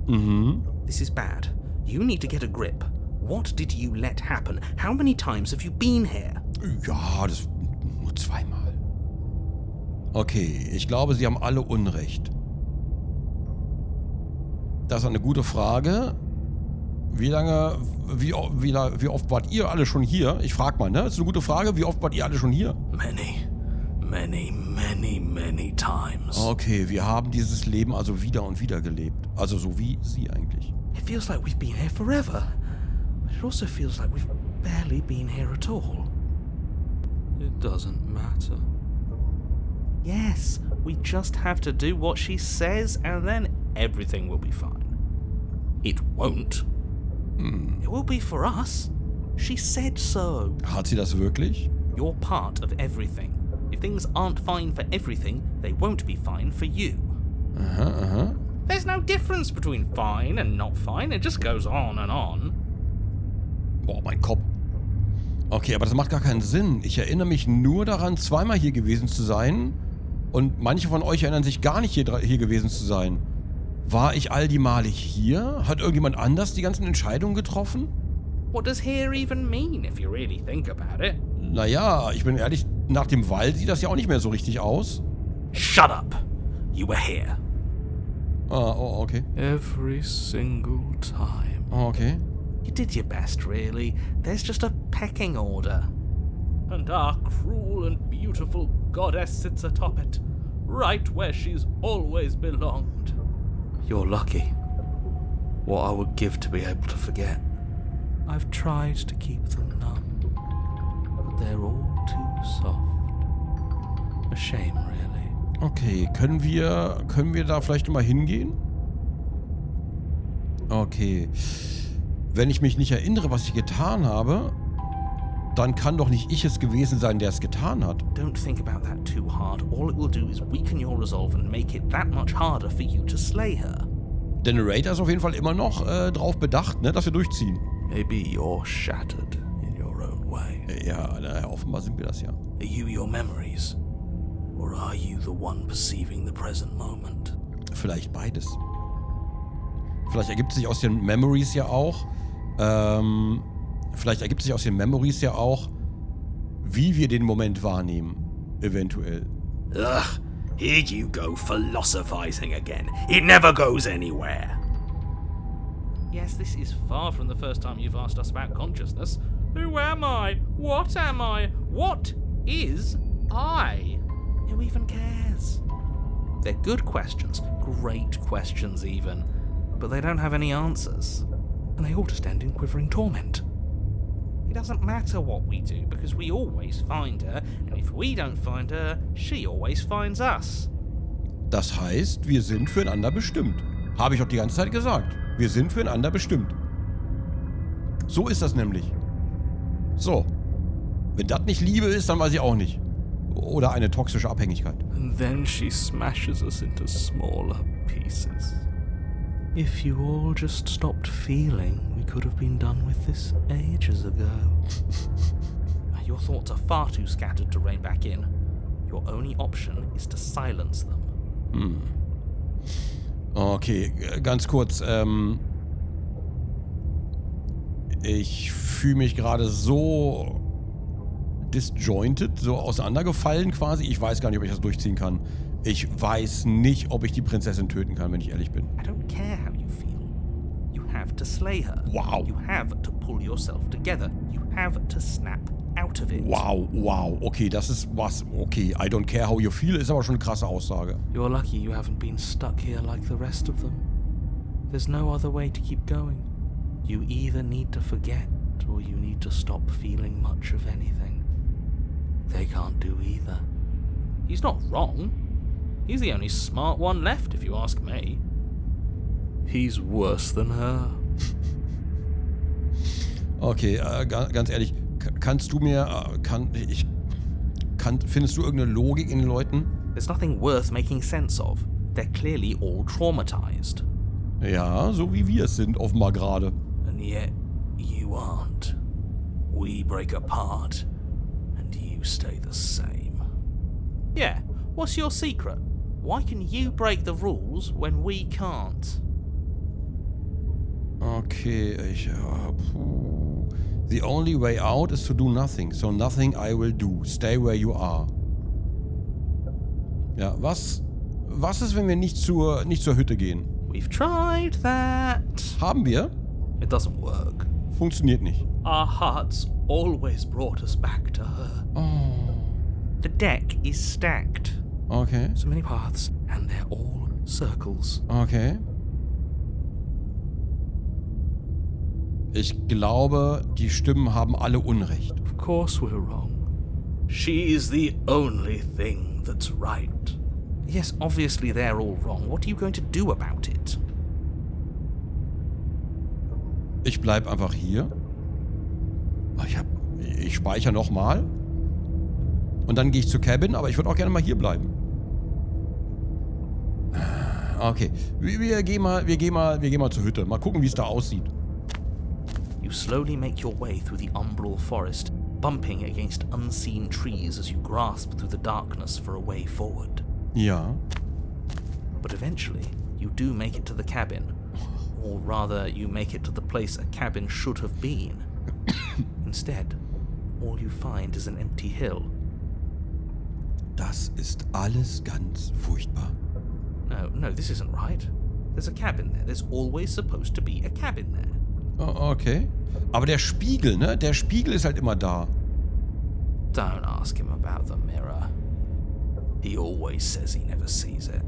This is bad. You need to get a grip. What did you let happen? How many times have you been here? Ja, das nur zweimal. Okay, ich glaube, sie haben alle Unrecht. Das ist eine gute Frage. wie oft wart ihr alle schon hier? Ich frag mal, ne? Das ist eine gute Frage. Wie oft wart ihr alle schon hier? Many times. Okay, wir haben dieses Leben also wieder und wieder gelebt. Also so wie sie eigentlich. It feels like we've been here forever. But it also feels like we've barely been here at all. It doesn't matter. Yes, we just have to do what she says and then everything will be fine. It won't. It will be for us. She said so. Hat sie das wirklich? You're part of everything. If things aren't fine for everything, they won't be fine for you. There's no difference between fine and not fine. It just goes on and on. Boah, mein Kopf. Okay, aber das macht gar keinen Sinn. Ich erinnere mich nur daran, zweimal hier gewesen zu sein. Und manche von euch erinnern sich gar nicht, hier gewesen zu sein. War ich all die Male hier? Hat irgendjemand anders die ganzen Entscheidungen getroffen? What does here even mean, if you really think about it? Naja, ich bin ehrlich, nach dem Wald sieht das ja auch nicht mehr so richtig aus. Shut up! You were here. Oh, okay. Every single time. Oh, okay. You did your best, really. There's just a pecking order. And our cruel and beautiful goddess sits atop it, right where she's always belonged. You're lucky. What I would give to be able to forget. I've tried to keep them numb, but they're all too soft. A shame, really. Okay, können wir da vielleicht mal hingehen? Okay. Wenn ich mich nicht erinnere, was ich getan habe, dann kann doch nicht ich es gewesen sein, der es getan hat. Don't think about that too hard. All it will do is weaken your resolve and make it that much harder for you to slay her. Der Narrator ist auf jeden Fall immer noch drauf bedacht, ne, dass wir durchziehen. Maybe you're shattered in your own way. Ja, naja, offenbar sind wir das ja. Are you your memories? Or are you the one perceiving the present moment? Vielleicht beides. Vielleicht ergibt sich aus den Memories ja auch, wie wir den Moment wahrnehmen. Eventuell. Ugh, here you go philosophizing again. It never goes anywhere. Yes, this is far from the first time you've asked us about consciousness. Who am I? What am I? What is I? Who even cares? They're good questions, great questions even, but they don't have any answers, and they all just end in quivering torment. It doesn't matter what we do, because we always find her, and if we don't find her, she always finds us. Das heißt, wir sind füreinander bestimmt. Habe ich doch die ganze Zeit gesagt. Wir sind füreinander bestimmt. So ist das nämlich. So. Wenn das nicht Liebe ist, dann weiß ich auch nicht. Oder eine toxische Abhängigkeit. And then she smashes us into smaller pieces. If you all just stopped feeling, we could have been done with this ages ago. Your thoughts are far too scattered to rein back in. Your only option is to silence them. Okay, ganz kurz. Ich fühle mich gerade so disjointed, so auseinandergefallen quasi. Ich weiß gar nicht, ob ich das durchziehen kann. Ich weiß nicht, ob ich die Prinzessin töten kann, wenn ich ehrlich bin. I don't care how you feel. You have to slay her. Wow. You have to pull yourself together. You have to snap out of it. Wow. Okay, das ist was. Okay, I don't care how you feel, ist aber schon eine krasse Aussage. You're lucky you haven't been stuck here like the rest of them. There's no other way to keep going. You either need to forget, or you need to stop feeling much of anything. They can't do either. He's not wrong. He's the only smart one left, if you ask me. He's worse than her. Okay, ganz ehrlich, kannst du mir, findest du irgendeine Logik in den Leuten? There's nothing worth making sense of. They're clearly all traumatized. Ja, so wie wir es sind, offenbar gerade. And yet, you aren't. We break apart, and you stay the same. Yeah, what's your secret? Why can you break the rules when we can't? Okay, The only way out is to do nothing, so nothing I will do. Stay where you are. Ja, was ist, wenn wir nicht zur Hütte gehen? We've tried that. Haben wir? It doesn't work. Funktioniert nicht. Our hearts always brought us back to her. Oh. The deck is stacked. Okay. So many paths, and they're all circles. Okay. Ich glaube, die Stimmen haben alle Unrecht. Of course we're wrong. She's the only thing that's right. Yes, obviously they're all wrong. What are you going to do about it? Ich bleib einfach hier. Ich speichere nochmal. Und dann gehe ich zur Cabin, aber ich würde auch gerne mal hier bleiben. Okay. Wir gehen mal zur Hütte. Mal gucken, wie es da aussieht. You slowly make your way through the umbral forest, bumping against unseen trees as you grasp through the darkness for a way forward. Ja. But eventually, you do make it to the cabin. Or rather, you make it to the place a cabin should have been. Instead, all you find is an empty hill. Das ist alles ganz furchtbar. No, this isn't right. There's a cabin there. There's always supposed to be a cabin there. Okay. Aber der Spiegel, ne? Der Spiegel ist halt immer da. Don't ask him about the mirror. He always says he never sees it.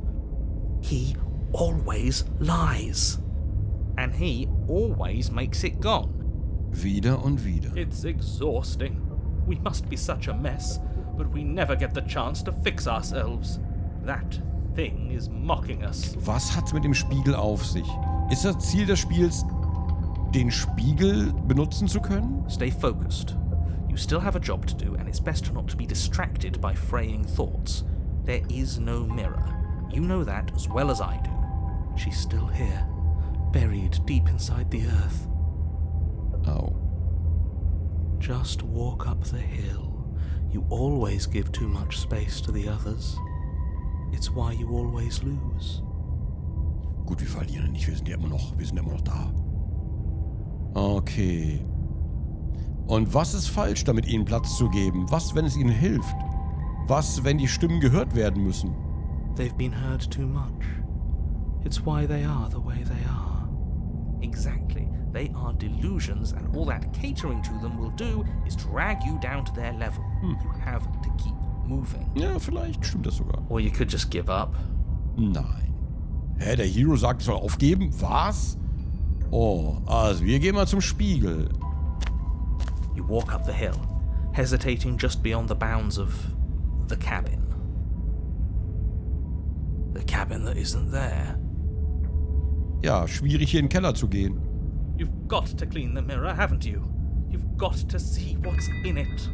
He always lies. And he always makes it gone. Wieder und wieder. It's exhausting. We must be such a mess, but we never get the chance to fix ourselves. That thing is mocking us. Was hat's mit dem Spiegel auf sich? Ist das Ziel des Spiels, den Spiegel benutzen zu können? Stay focused. You still have a job to do, and it's best not to be distracted by fraying thoughts. There is no mirror. You know that as well as I do. She's still here, buried deep inside the earth. Oh. Just walk up the hill. You always give too much space to the others. It's why you always lose. Gut, wir verlieren nicht. Wir sind ja immer noch da. Okay. Und was ist falsch, damit ihnen Platz zu geben? Was, wenn es ihnen hilft? Was, wenn die Stimmen gehört werden müssen? They've been heard too much. It's why they are the way they are. Exactly. They are delusions, and all that catering to them will do is drag you down to their level. You have to keep moving. Ja, vielleicht stimmt das sogar. Or you could just give up. Nein. Hä, der Hero sagt, ich soll aufgeben? Was? Oh, also wir gehen mal zum Spiegel. You walk up the hill, hesitating just beyond the bounds of the cabin. The cabin that isn't there. Ja, schwierig hier in den Keller zu gehen. You've got to clean the mirror, haven't you? You've got to see what's in it.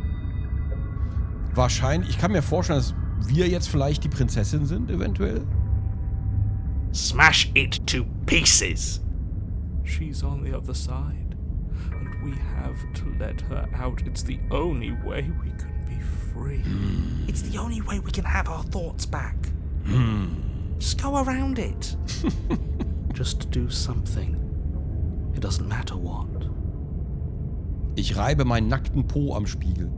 Wahrscheinlich, ich kann mir vorstellen, dass wir jetzt vielleicht die Prinzessin sind, eventuell. Smash it to pieces! She's on the other side, and we have to let her out. It's the only way we can be free. It's the only way we can have our thoughts back. Just go around it. Just do something. It doesn't matter what. Ich reibe meinen nackten Po am Spiegel.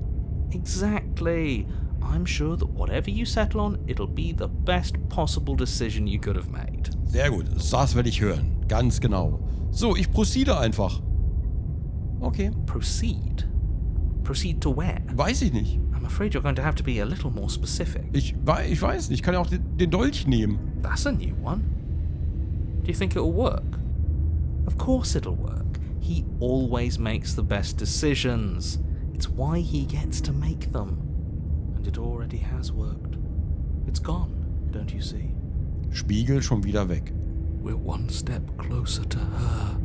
Exactly. I'm sure that whatever you settle on, it'll be the best possible decision you could have made. Sehr gut, das werde ich hören. Ganz genau. So, ich proceede einfach. Okay. Proceed? Proceed to where? Weiß ich nicht. I'm afraid you're going to have to be a little more specific. Ich weiß nicht. Ich kann ja auch den Dolch nehmen. That's a new one. Do you think it'll work? Of course it'll work. He always makes the best decisions. It's why he gets to make them. And it already has worked. It's gone, don't you see? Spiegel schon wieder weg. We're one step closer to her.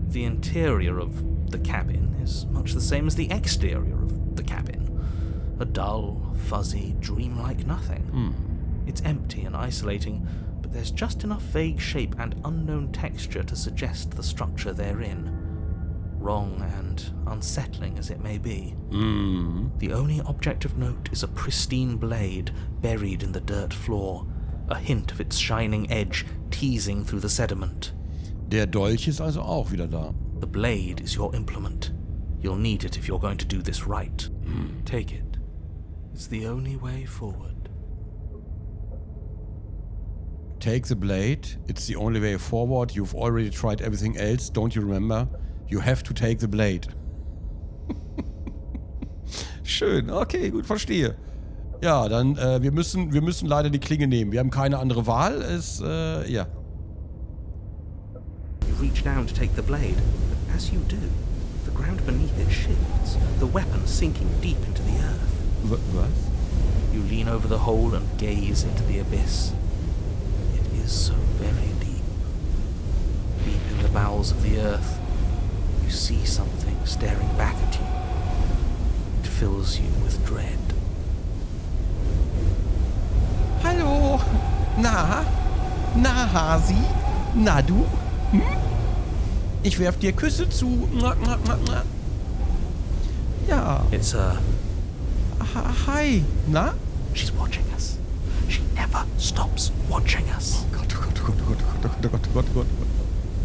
The interior of the cabin is much the same as the exterior of the cabin. A dull, fuzzy, dreamlike nothing. It's empty and isolating, but there's just enough vague shape and unknown texture to suggest the structure they're in. Wrong and unsettling as it may be. The only object of note is a pristine blade buried in the dirt floor, a hint of its shining edge teasing through the sediment. Der Dolch ist also auch wieder da. The blade is your implement. You'll need it if you're going to do this right. Take it. It's the only way forward. Take the blade. It's the only way forward. You've already tried everything else. Don't you remember? You have to take the blade. Schön. Okay, gut, verstehe. Ja, dann, wir müssen leider die Klinge nehmen. Wir haben keine andere Wahl. Ja. You reach down to take the blade, but as you do, the ground beneath it shifts, the weapon sinking deep into the earth. Was? You lean over the hole and gaze into the abyss. It is so very deep. Deep in the bowels of the earth, you see something staring back at you. It fills you with dread. Hallo? Na? Na, Hasi? Na, du? Hm? Ich werf dir Küsse zu. Ja. It's Hi. Na? She's watching us. She never stops watching us. Oh Gott, oh Gott, oh Gott, oh Gott, oh Gott, oh Gott, oh Gott.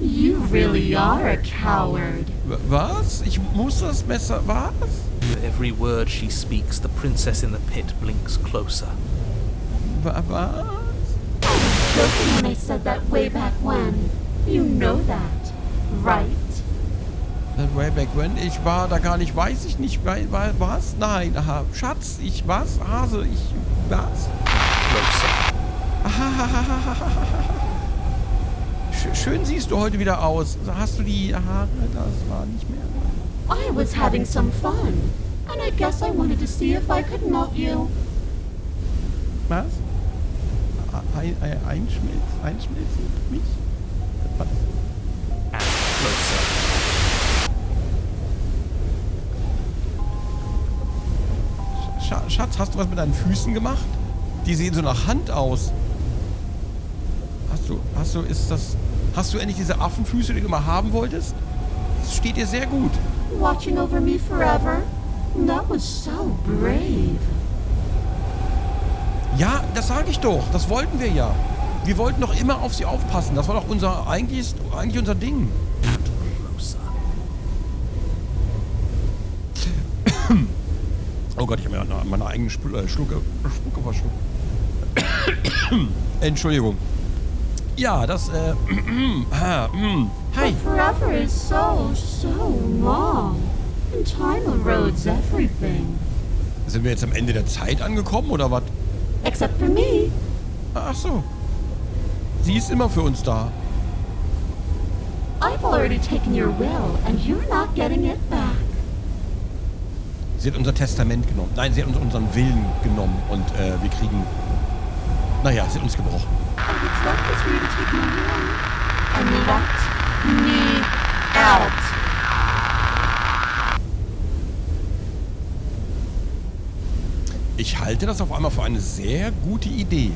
You really are a coward. Was? Ich muss das Messer... Was? With every word she speaks, the princess in the pit blinks closer. Was? Joking when I said that way back when. You know that, right? Way back when? Ich war da gar nicht, weiß ich nicht. Was? Nein, aha. Schatz, ich was? Hase, ich was? Closer. Schön siehst du heute wieder aus. Hast du die Haare? Das war nicht mehr. I was having some fun, and I guess I wanted to see if I could melt you. Was? Einschmelzen? Mich? Was? And closer. Schatz, hast du was mit deinen Füßen gemacht? Die sehen so nach Hand aus. Hast du endlich diese Affenfüße, die du immer haben wolltest? Das steht dir sehr gut. Watching over me forever? That was so brave. Ja, das sage ich doch. Das wollten wir ja. Wir wollten doch immer auf sie aufpassen. Das war doch eigentlich unser Ding. Closer. Oh Gott, ich habe mir meine eigenen Spucke verschluckt. Entschuldigung. Ja, das, hi. But forever is so long. And time erodes everything. Sind wir jetzt am Ende der Zeit angekommen, oder was? Except for me. Ach so. Sie ist immer für uns da. I've already taken your will, and you're not getting it back. Sie hat unser Testament genommen. Nein, sie hat uns unseren Willen genommen und wir kriegen... Naja, sie hat uns gebrochen. And what's left is for you to take my hand and let me out. Ich halte das auf einmal für eine sehr gute Idee.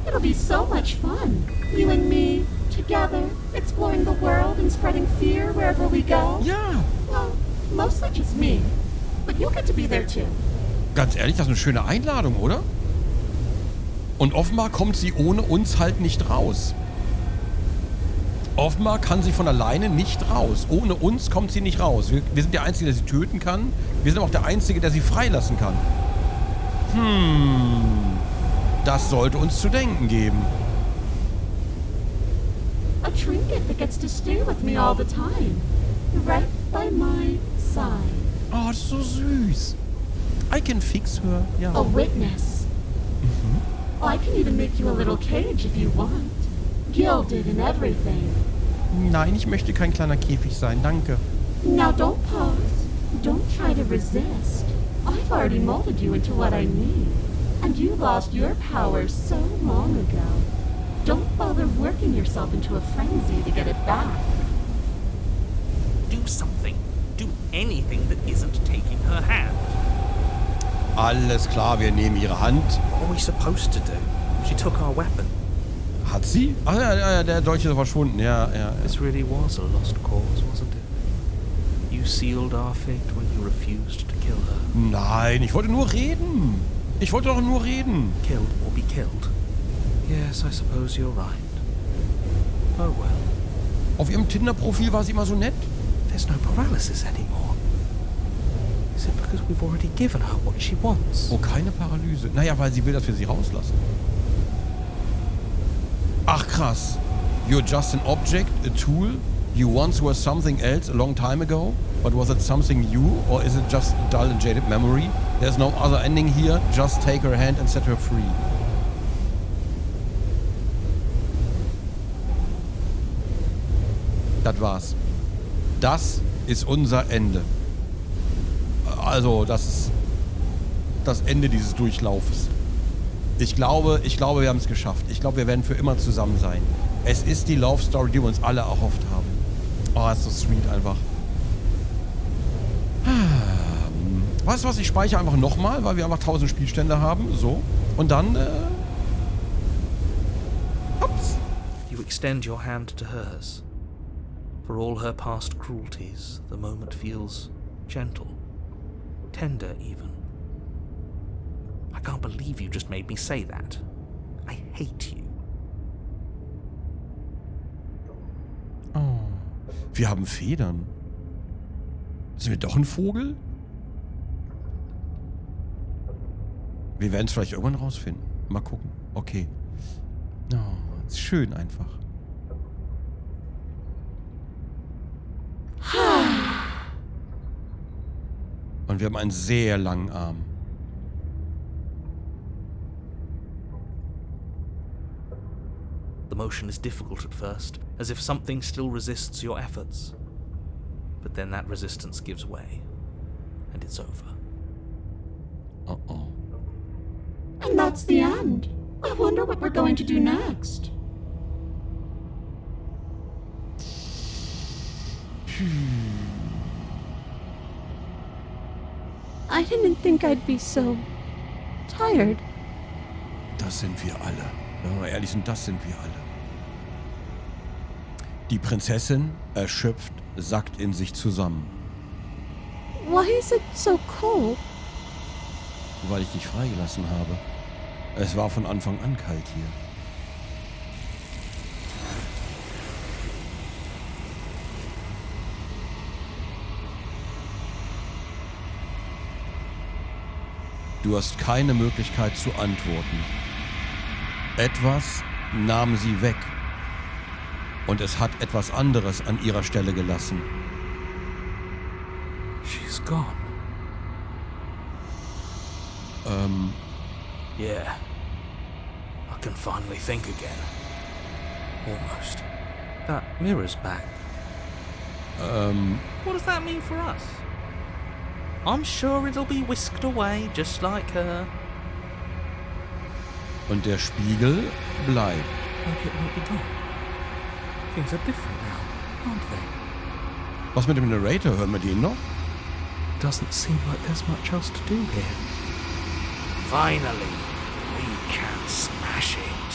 It'll be so much fun. You and me, together, exploring the world and spreading fear wherever we go. Ja. Well, mostly just me. But you'll get to be there too. Ganz ehrlich, das ist eine schöne Einladung, oder? Und offenbar kommt sie ohne uns halt nicht raus. Offenbar kann sie von alleine nicht raus. Ohne uns kommt sie nicht raus. Wir sind der Einzige, der sie töten kann. Wir sind auch der Einzige, der sie freilassen kann. Das sollte uns zu denken geben. A trinket that gets to stay with me all the time. Right by my side. Oh, das ist so süß. I can fix her. Ja. A witness. I can even make you a little cage if you want. Gilded and everything. Nein, ich möchte kein kleiner Käfig sein. Danke. Now don't pause. Don't try to resist. I've already molded you into what I need. And you lost your power so long ago. Don't bother working yourself into a frenzy to get it back. Do something. Do anything that isn't taking her hand. Alles klar, wir nehmen ihre Hand. What are we supposed to do? She took our weapon. Hat sie? Ach ja, der Dolch ist verschwunden. Ja. This really was a lost cause, wasn't it? You sealed our fate when you refused to kill her. Nein, ich wollte nur reden. Ich wollte doch nur reden. Killed or be killed. Yes, I suppose you're right. Oh well. Auf ihrem Tinder-Profil war sie immer so nett. There's no paralysis anymore. Is it because we've already given her what she wants? Oh, keine Paralyse. Naja, weil sie will, dass wir sie rauslassen. Ach krass. You're just an object, a tool. You once were something else a long time ago. But was it something new or is it just a dull and jaded memory? There's no other ending here. Just take her hand and set her free. Das war's. Das ist unser Ende. Also, das ist das Ende dieses Durchlaufes. Ich glaube, wir haben es geschafft. Ich glaube, wir werden für immer zusammen sein. Es ist die Love Story, die wir uns alle erhofft haben. Oh, ist so sweet einfach. Weißt du was? Ich speichere einfach nochmal, weil wir einfach 1000 Spielstände haben. So. Und dann, ups. You extend your hand to hers. For all her past cruelties, the moment feels gentle, tender even. I can't believe you just made me say that. I hate you. Oh. Wir haben Federn. Sind wir doch ein Vogel? Wir werden es vielleicht irgendwann rausfinden. Mal gucken. Okay. Oh, ist schön einfach. Und wir haben einen sehr langen Arm. The motion is difficult at first, as if something still resists your efforts. But then that resistance gives way, and it's over. Uh-oh. And that's the end. I wonder what we're going to do next. I didn't think I'd be so tired. Das sind wir alle. Wenn wir mal ehrlich sind, das sind wir alle. Die Prinzessin, erschöpft, sackt in sich zusammen. Why is it so cold? Weil ich dich freigelassen habe. Es war von Anfang an kalt hier. Du hast keine Möglichkeit zu antworten. Etwas nahm sie weg. Und es hat etwas anderes an ihrer Stelle gelassen. She's gone. Yeah. I can finally think again. Almost. That mirror's back. What does that mean for us? I'm sure it'll be whisked away, just like her. Und der Spiegel bleibt. Maybe it won't be gone. Things are different now, aren't they? Was mit dem Narrator? Hören wir den noch? Doesn't seem like there's much else to do here. Finally, we can smash it.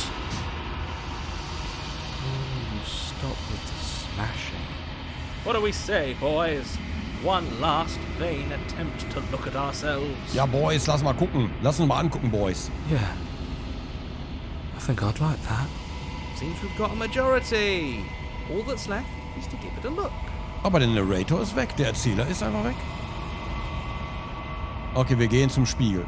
You stop with the smashing. What do we say, boys? One last vain attempt to look at ourselves. Ja, Boys, lass mal gucken. Lass uns mal angucken, Boys. Yeah. I think I'd like that. Seems we've got a majority. All that's left is to give it a look. Aber der Narrator ist weg. Der Erzähler ist einfach weg. Okay, wir gehen zum Spiegel.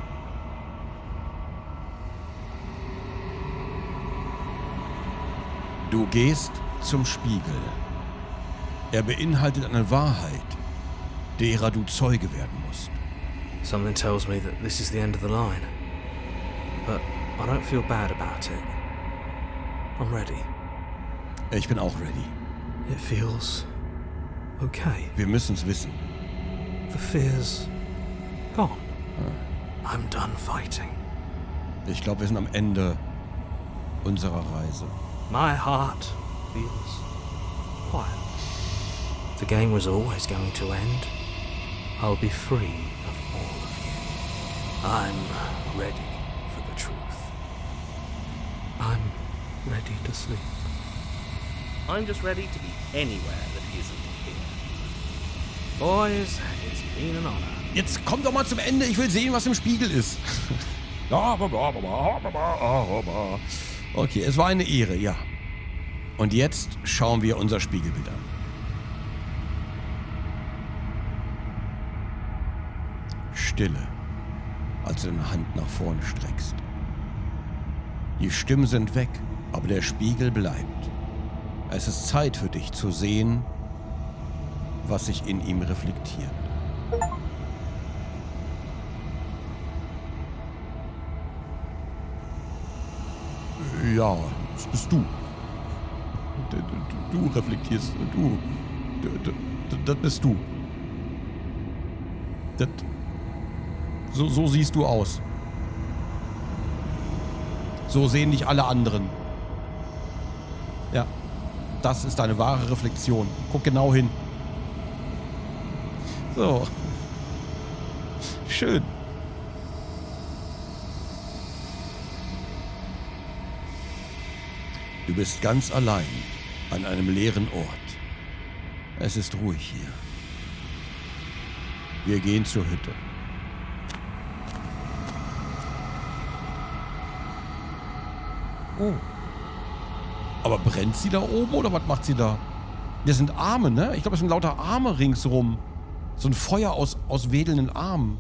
Du gehst zum Spiegel. Er beinhaltet eine Wahrheit, derer du Zeuge werden musst. Something tells me that this is the end of the line. But I don't feel bad about it. I'm ready. Ich bin auch ready. It feels okay. Wir müssen es wissen. The fear's gone. I'm done fighting. Ich glaube, wir sind am Ende unserer Reise. My heart feels quiet. The game was always going to end. I'll be free of all of you. I'm ready for the truth. I'm ready to sleep. I'm just ready to be anywhere that isn't here. Boys, it's been an honor. Jetzt kommt doch mal zum Ende. Ich will sehen, was im Spiegel ist. Okay, es war eine Ehre, ja. Und jetzt schauen wir unser Spiegelbild an. Stille, als du deine Hand nach vorne streckst. Die Stimmen sind weg, Aber der Spiegel bleibt. Es ist Zeit für dich zu sehen, was sich in ihm reflektiert. Ja, das bist du. Du reflektierst. Das bist du. So siehst du aus. So sehen dich alle anderen. Ja, das ist deine wahre Reflexion. Guck genau hin. So. Schön. Du bist ganz allein an einem leeren Ort. Es ist ruhig hier. Wir gehen zur Hütte. Oh. Aber brennt sie da oben oder was macht sie da? Das sind Arme, ne? Ich glaube, es sind lauter Arme ringsrum. So ein Feuer aus wedelnden Armen.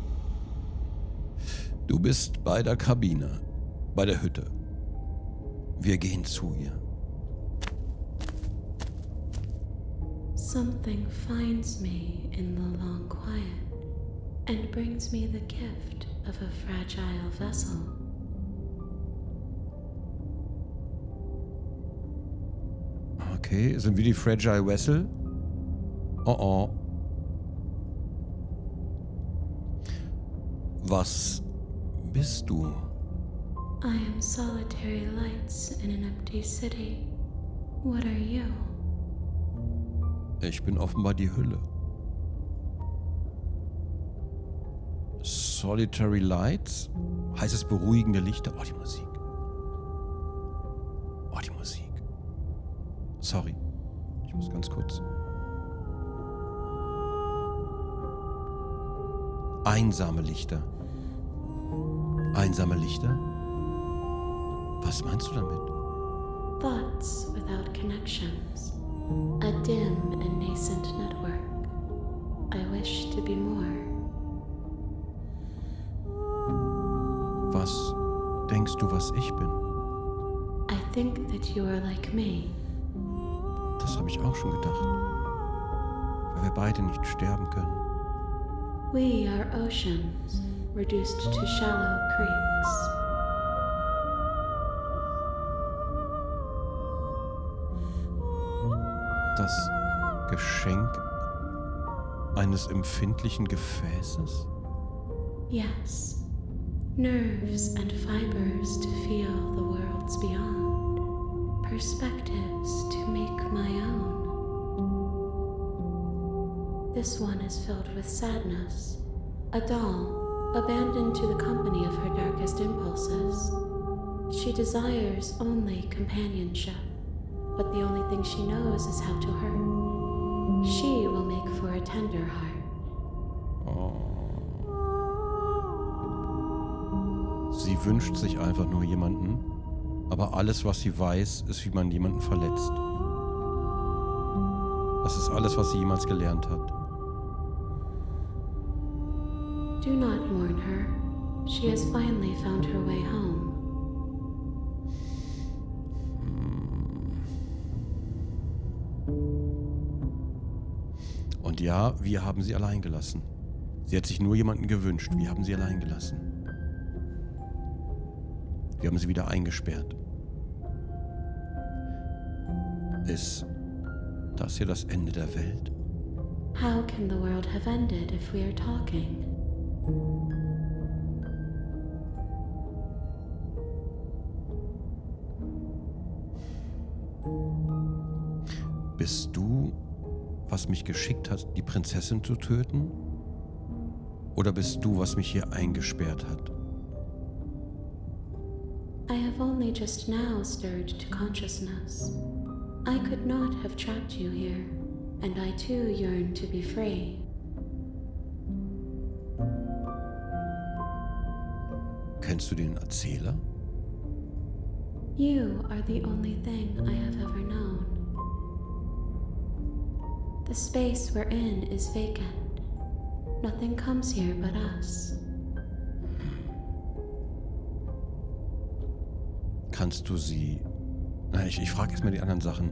Du bist bei der Kabine. Bei der Hütte. Wir gehen zu ihr. Something finds me in the long quiet and brings me the gift of a fragile vessel. Okay, sind wir die Fragile Vessel? Oh oh. Was bist du? I am solitary lights in an empty city. What are you? Ich bin offenbar die Hülle. Solitary Lights? Heißt es beruhigende Lichter? Oh, die Musik. Oh, die Musik. Sorry. Ich muss ganz kurz. Einsame Lichter. Einsame Lichter? Was meinst du damit? Thoughts without connections. A dim and nascent network. I wish to be more. Was denkst du, was ich bin? I think that you are like me. Das habe ich auch schon gedacht. Weil wir beide nicht sterben können. We are oceans, reduced to shallow creeks. Das Geschenk eines empfindlichen Gefäßes? Yes. Nerves and fibers to feel the worlds beyond. Perspectives to make my own. This one is filled with sadness. A doll, abandoned to the company of her darkest impulses. She desires only companionship, but the only thing she knows is how to hurt. She will make for a tender heart. Sie wünscht sich einfach nur jemanden, aber alles, was sie weiß, ist, wie man jemanden verletzt. Das ist alles, was sie jemals gelernt hat. Do not mourn her. She has finally found her way home. Und ja, wir haben sie allein gelassen. Sie hat sich nur jemanden gewünscht. Wir haben sie allein gelassen. Wir haben sie wieder eingesperrt. Ist das hier das Ende der Welt? How can the world have ended if we are talking? Bist du, was mich geschickt hat, die Prinzessin zu töten? Oder bist du, was mich hier eingesperrt hat? I have only just now stirred to consciousness. I could not have trapped you here, and I too yearn to be free. Kennst du den Erzähler? You are the only thing I have ever known. The space we're in is vacant. Nothing comes here but us. Kannst du sie Ich frage erstmal die anderen Sachen.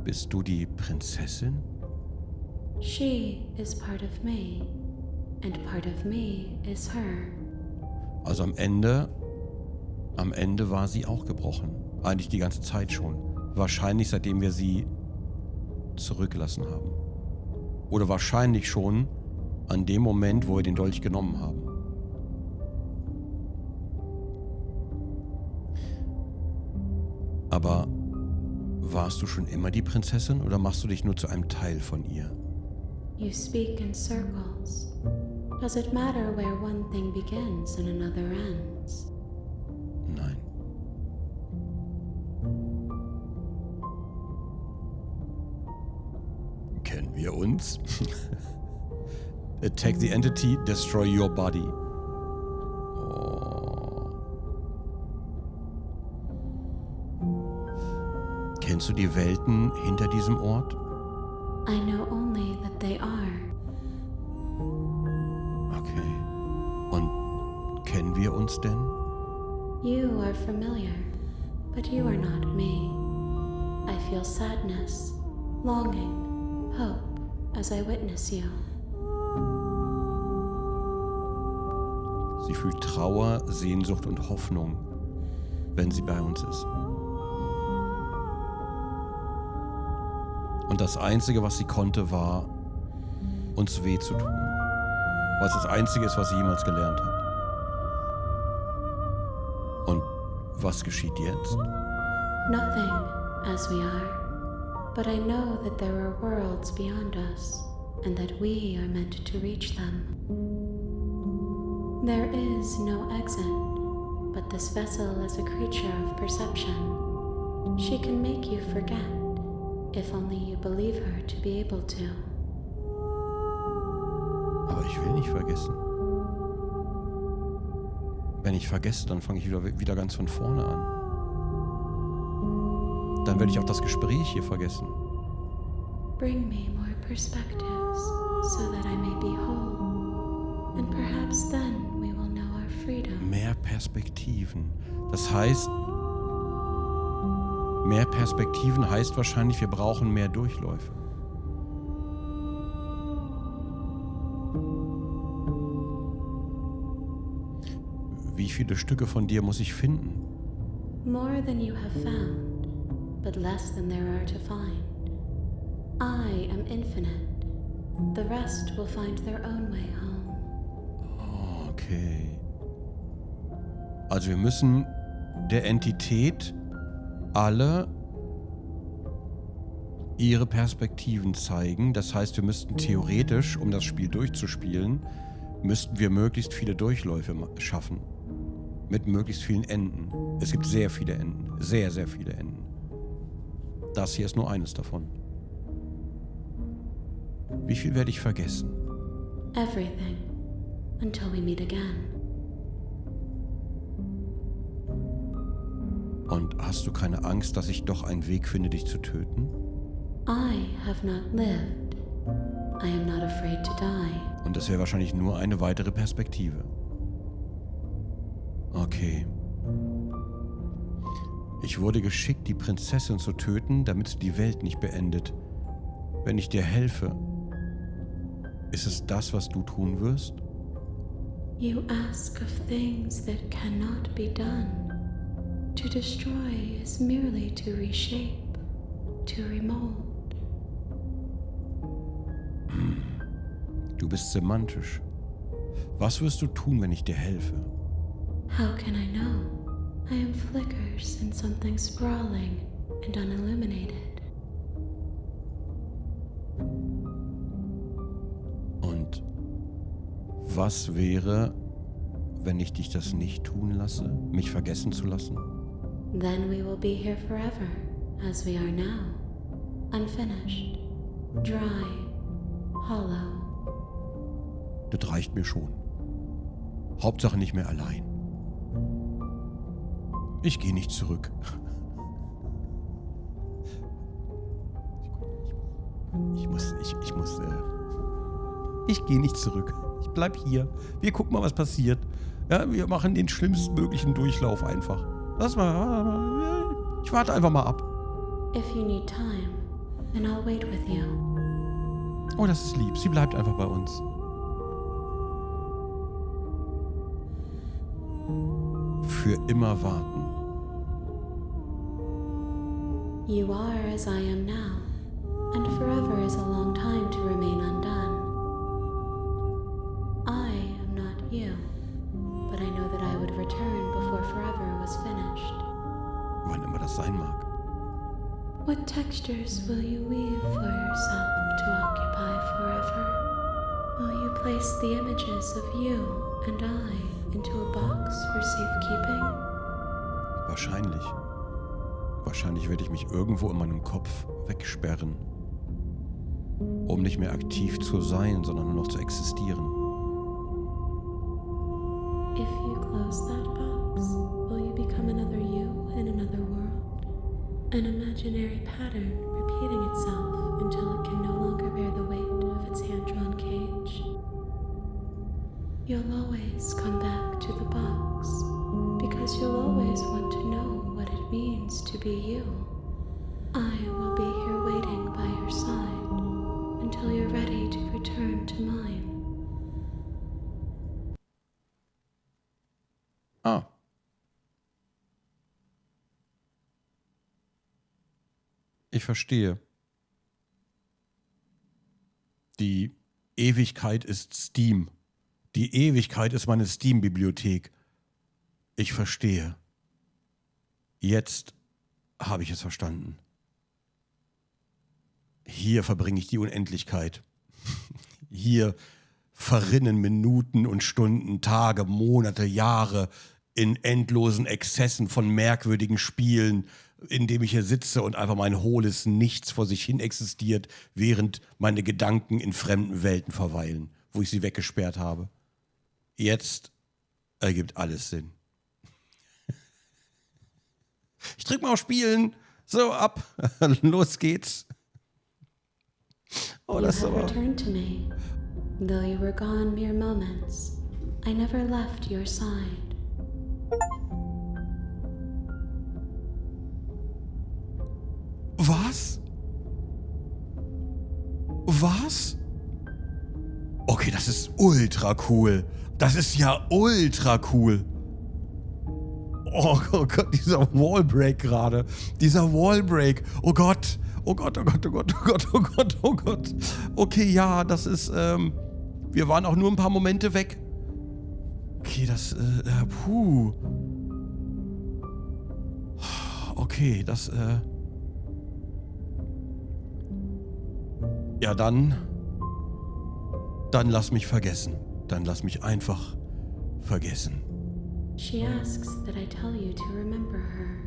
Bist du die Prinzessin? She is part of me, and part of me is her. Also am Ende war sie auch gebrochen. Eigentlich die ganze Zeit schon. Wahrscheinlich seitdem wir sie zurückgelassen haben. Oder wahrscheinlich schon an dem Moment, wo wir den Dolch genommen haben. Aber warst du schon immer die Prinzessin oder machst du dich nur zu einem Teil von ihr? You speak in circles. Does it matter where one thing begins and another ends? Nein. Kennen wir uns? Attack the entity, destroy your body. Oh. Kennst du die Welten hinter diesem Ort? I know only that they are. Okay. Und kennen wir uns denn? You are familiar, but you are not me. I feel sadness, longing, hope as I witness you. Sie fühlt Trauer, Sehnsucht und Hoffnung, wenn sie bei uns ist. Und das Einzige, was sie konnte, war, uns weh zu tun. Was das Einzige ist, was sie jemals gelernt hat. Und was geschieht jetzt? Nothing, as we are. But I know that there are worlds beyond us, and that we are meant to reach them. There is no exit, but this vessel is a creature of perception. She can make you forget, if only you believe her to be able to. Aber ich will nicht vergessen. Wenn ich vergesse, dann fange ich wieder ganz von vorne an. Dann werde ich auch das Gespräch hier vergessen. Bring me more perspectives, so that I may be whole. And perhaps then we will know our freedom. Mehr Perspektiven. Das heißt, mehr Perspektiven heißt wahrscheinlich, wir brauchen mehr Durchläufe. Wie viele Stücke von dir muss ich finden? More than you have found, but less than there are to find. I am infinite. The rest will find their own way home. Okay. Also wir müssen der Entität alle ihre Perspektiven zeigen. Das heißt, wir müssten theoretisch, um das Spiel durchzuspielen, müssten wir möglichst viele Durchläufe schaffen. Mit möglichst vielen Enden. Es gibt sehr viele Enden. Sehr, sehr viele Enden. Das hier ist nur eines davon. Wie viel werde ich vergessen? Everything, until we meet again. Und hast du keine Angst, dass ich doch einen Weg finde, dich zu töten? I have not lived. I am not afraid to die. Und das wäre wahrscheinlich nur eine weitere Perspektive. Okay. Ich wurde geschickt, die Prinzessin zu töten, damit sie die Welt nicht beendet. Wenn ich dir helfe, ist es das, was du tun wirst? You ask of things that cannot be done. To destroy is merely to reshape, to remold. Du bist semantisch. Was wirst du tun, wenn ich dir helfe? How can I know? I am flickers in something sprawling and unilluminated. Und was wäre, wenn ich dich das nicht tun lasse, mich vergessen zu lassen? Then we will be here forever, as we are now. Unfinished, dry, hollow. Das reicht mir schon. Hauptsache nicht mehr allein. Ich gehe nicht zurück. Ich gehe nicht zurück. Ich bleib hier. Wir gucken mal, was passiert. Ja, wir machen den schlimmstmöglichen Durchlauf einfach. Lass mal. Ich warte einfach mal ab. If you need time, then I'll wait with you. Oh, das ist lieb. Sie bleibt einfach bei uns. Für immer warten. You are as I am now, and forever is a long time to remain undone. I am not you, but I know that I would return before forever was finished. Wann immer das sein mag. What textures will you weave for yourself to occupy forever? Will you place the images of you and I into a box for safekeeping? Wahrscheinlich. Wahrscheinlich werde ich mich irgendwo in meinem Kopf wegsperren. Um nicht mehr aktiv zu sein, sondern nur noch zu existieren. If you close that box, will you become another you in another world? An imaginary pattern repeating itself until it can no longer bear the weight of its hand-drawn cage. You'll always come back to the box, because you'll always want to know what it means to be you. I will be here waiting by your side until you're ready to return to mine. Ah. Ich verstehe. Die Ewigkeit ist Steam. Die Ewigkeit ist meine Steam-Bibliothek. Ich verstehe. Jetzt habe ich es verstanden. Hier verbringe ich die Unendlichkeit. Hier verrinnen Minuten und Stunden, Tage, Monate, Jahre in endlosen Exzessen von merkwürdigen Spielen, in dem ich hier sitze und einfach mein hohles Nichts vor sich hin existiert, während meine Gedanken in fremden Welten verweilen, wo ich sie weggesperrt habe. Jetzt ergibt alles Sinn. Ich drück mal auf Spielen. So, ab. Los geht's. Oh, You das ist have aber... returned to me. Though you were gone mere moments, I never left your side. Was? Was? Okay, das ist ultra cool. Das ist ja ultra cool. Oh Gott, dieser Wallbreak gerade. Dieser Wallbreak. Oh Gott. Oh Gott, oh Gott, oh Gott, oh Gott, oh Gott, oh Gott. Okay, ja, das ist, wir waren auch nur ein paar Momente weg. Okay, das, puh. Okay, das, ja, dann lass mich vergessen. Dann lass mich einfach vergessen. She asks that I tell you to remember her.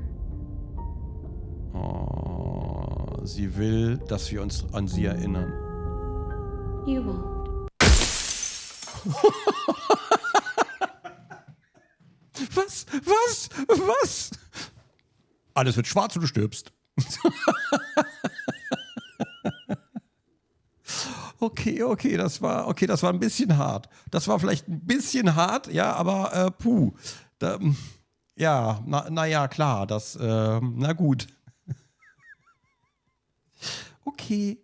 Oh, sie will, dass wir uns an sie erinnern. You won't. Was? Was? Was? Alles wird schwarz und du stirbst. Okay, das war ein bisschen hart. Das war vielleicht ein bisschen hart, ja, aber puh. Da, ja, na klar, das, na gut. Okay.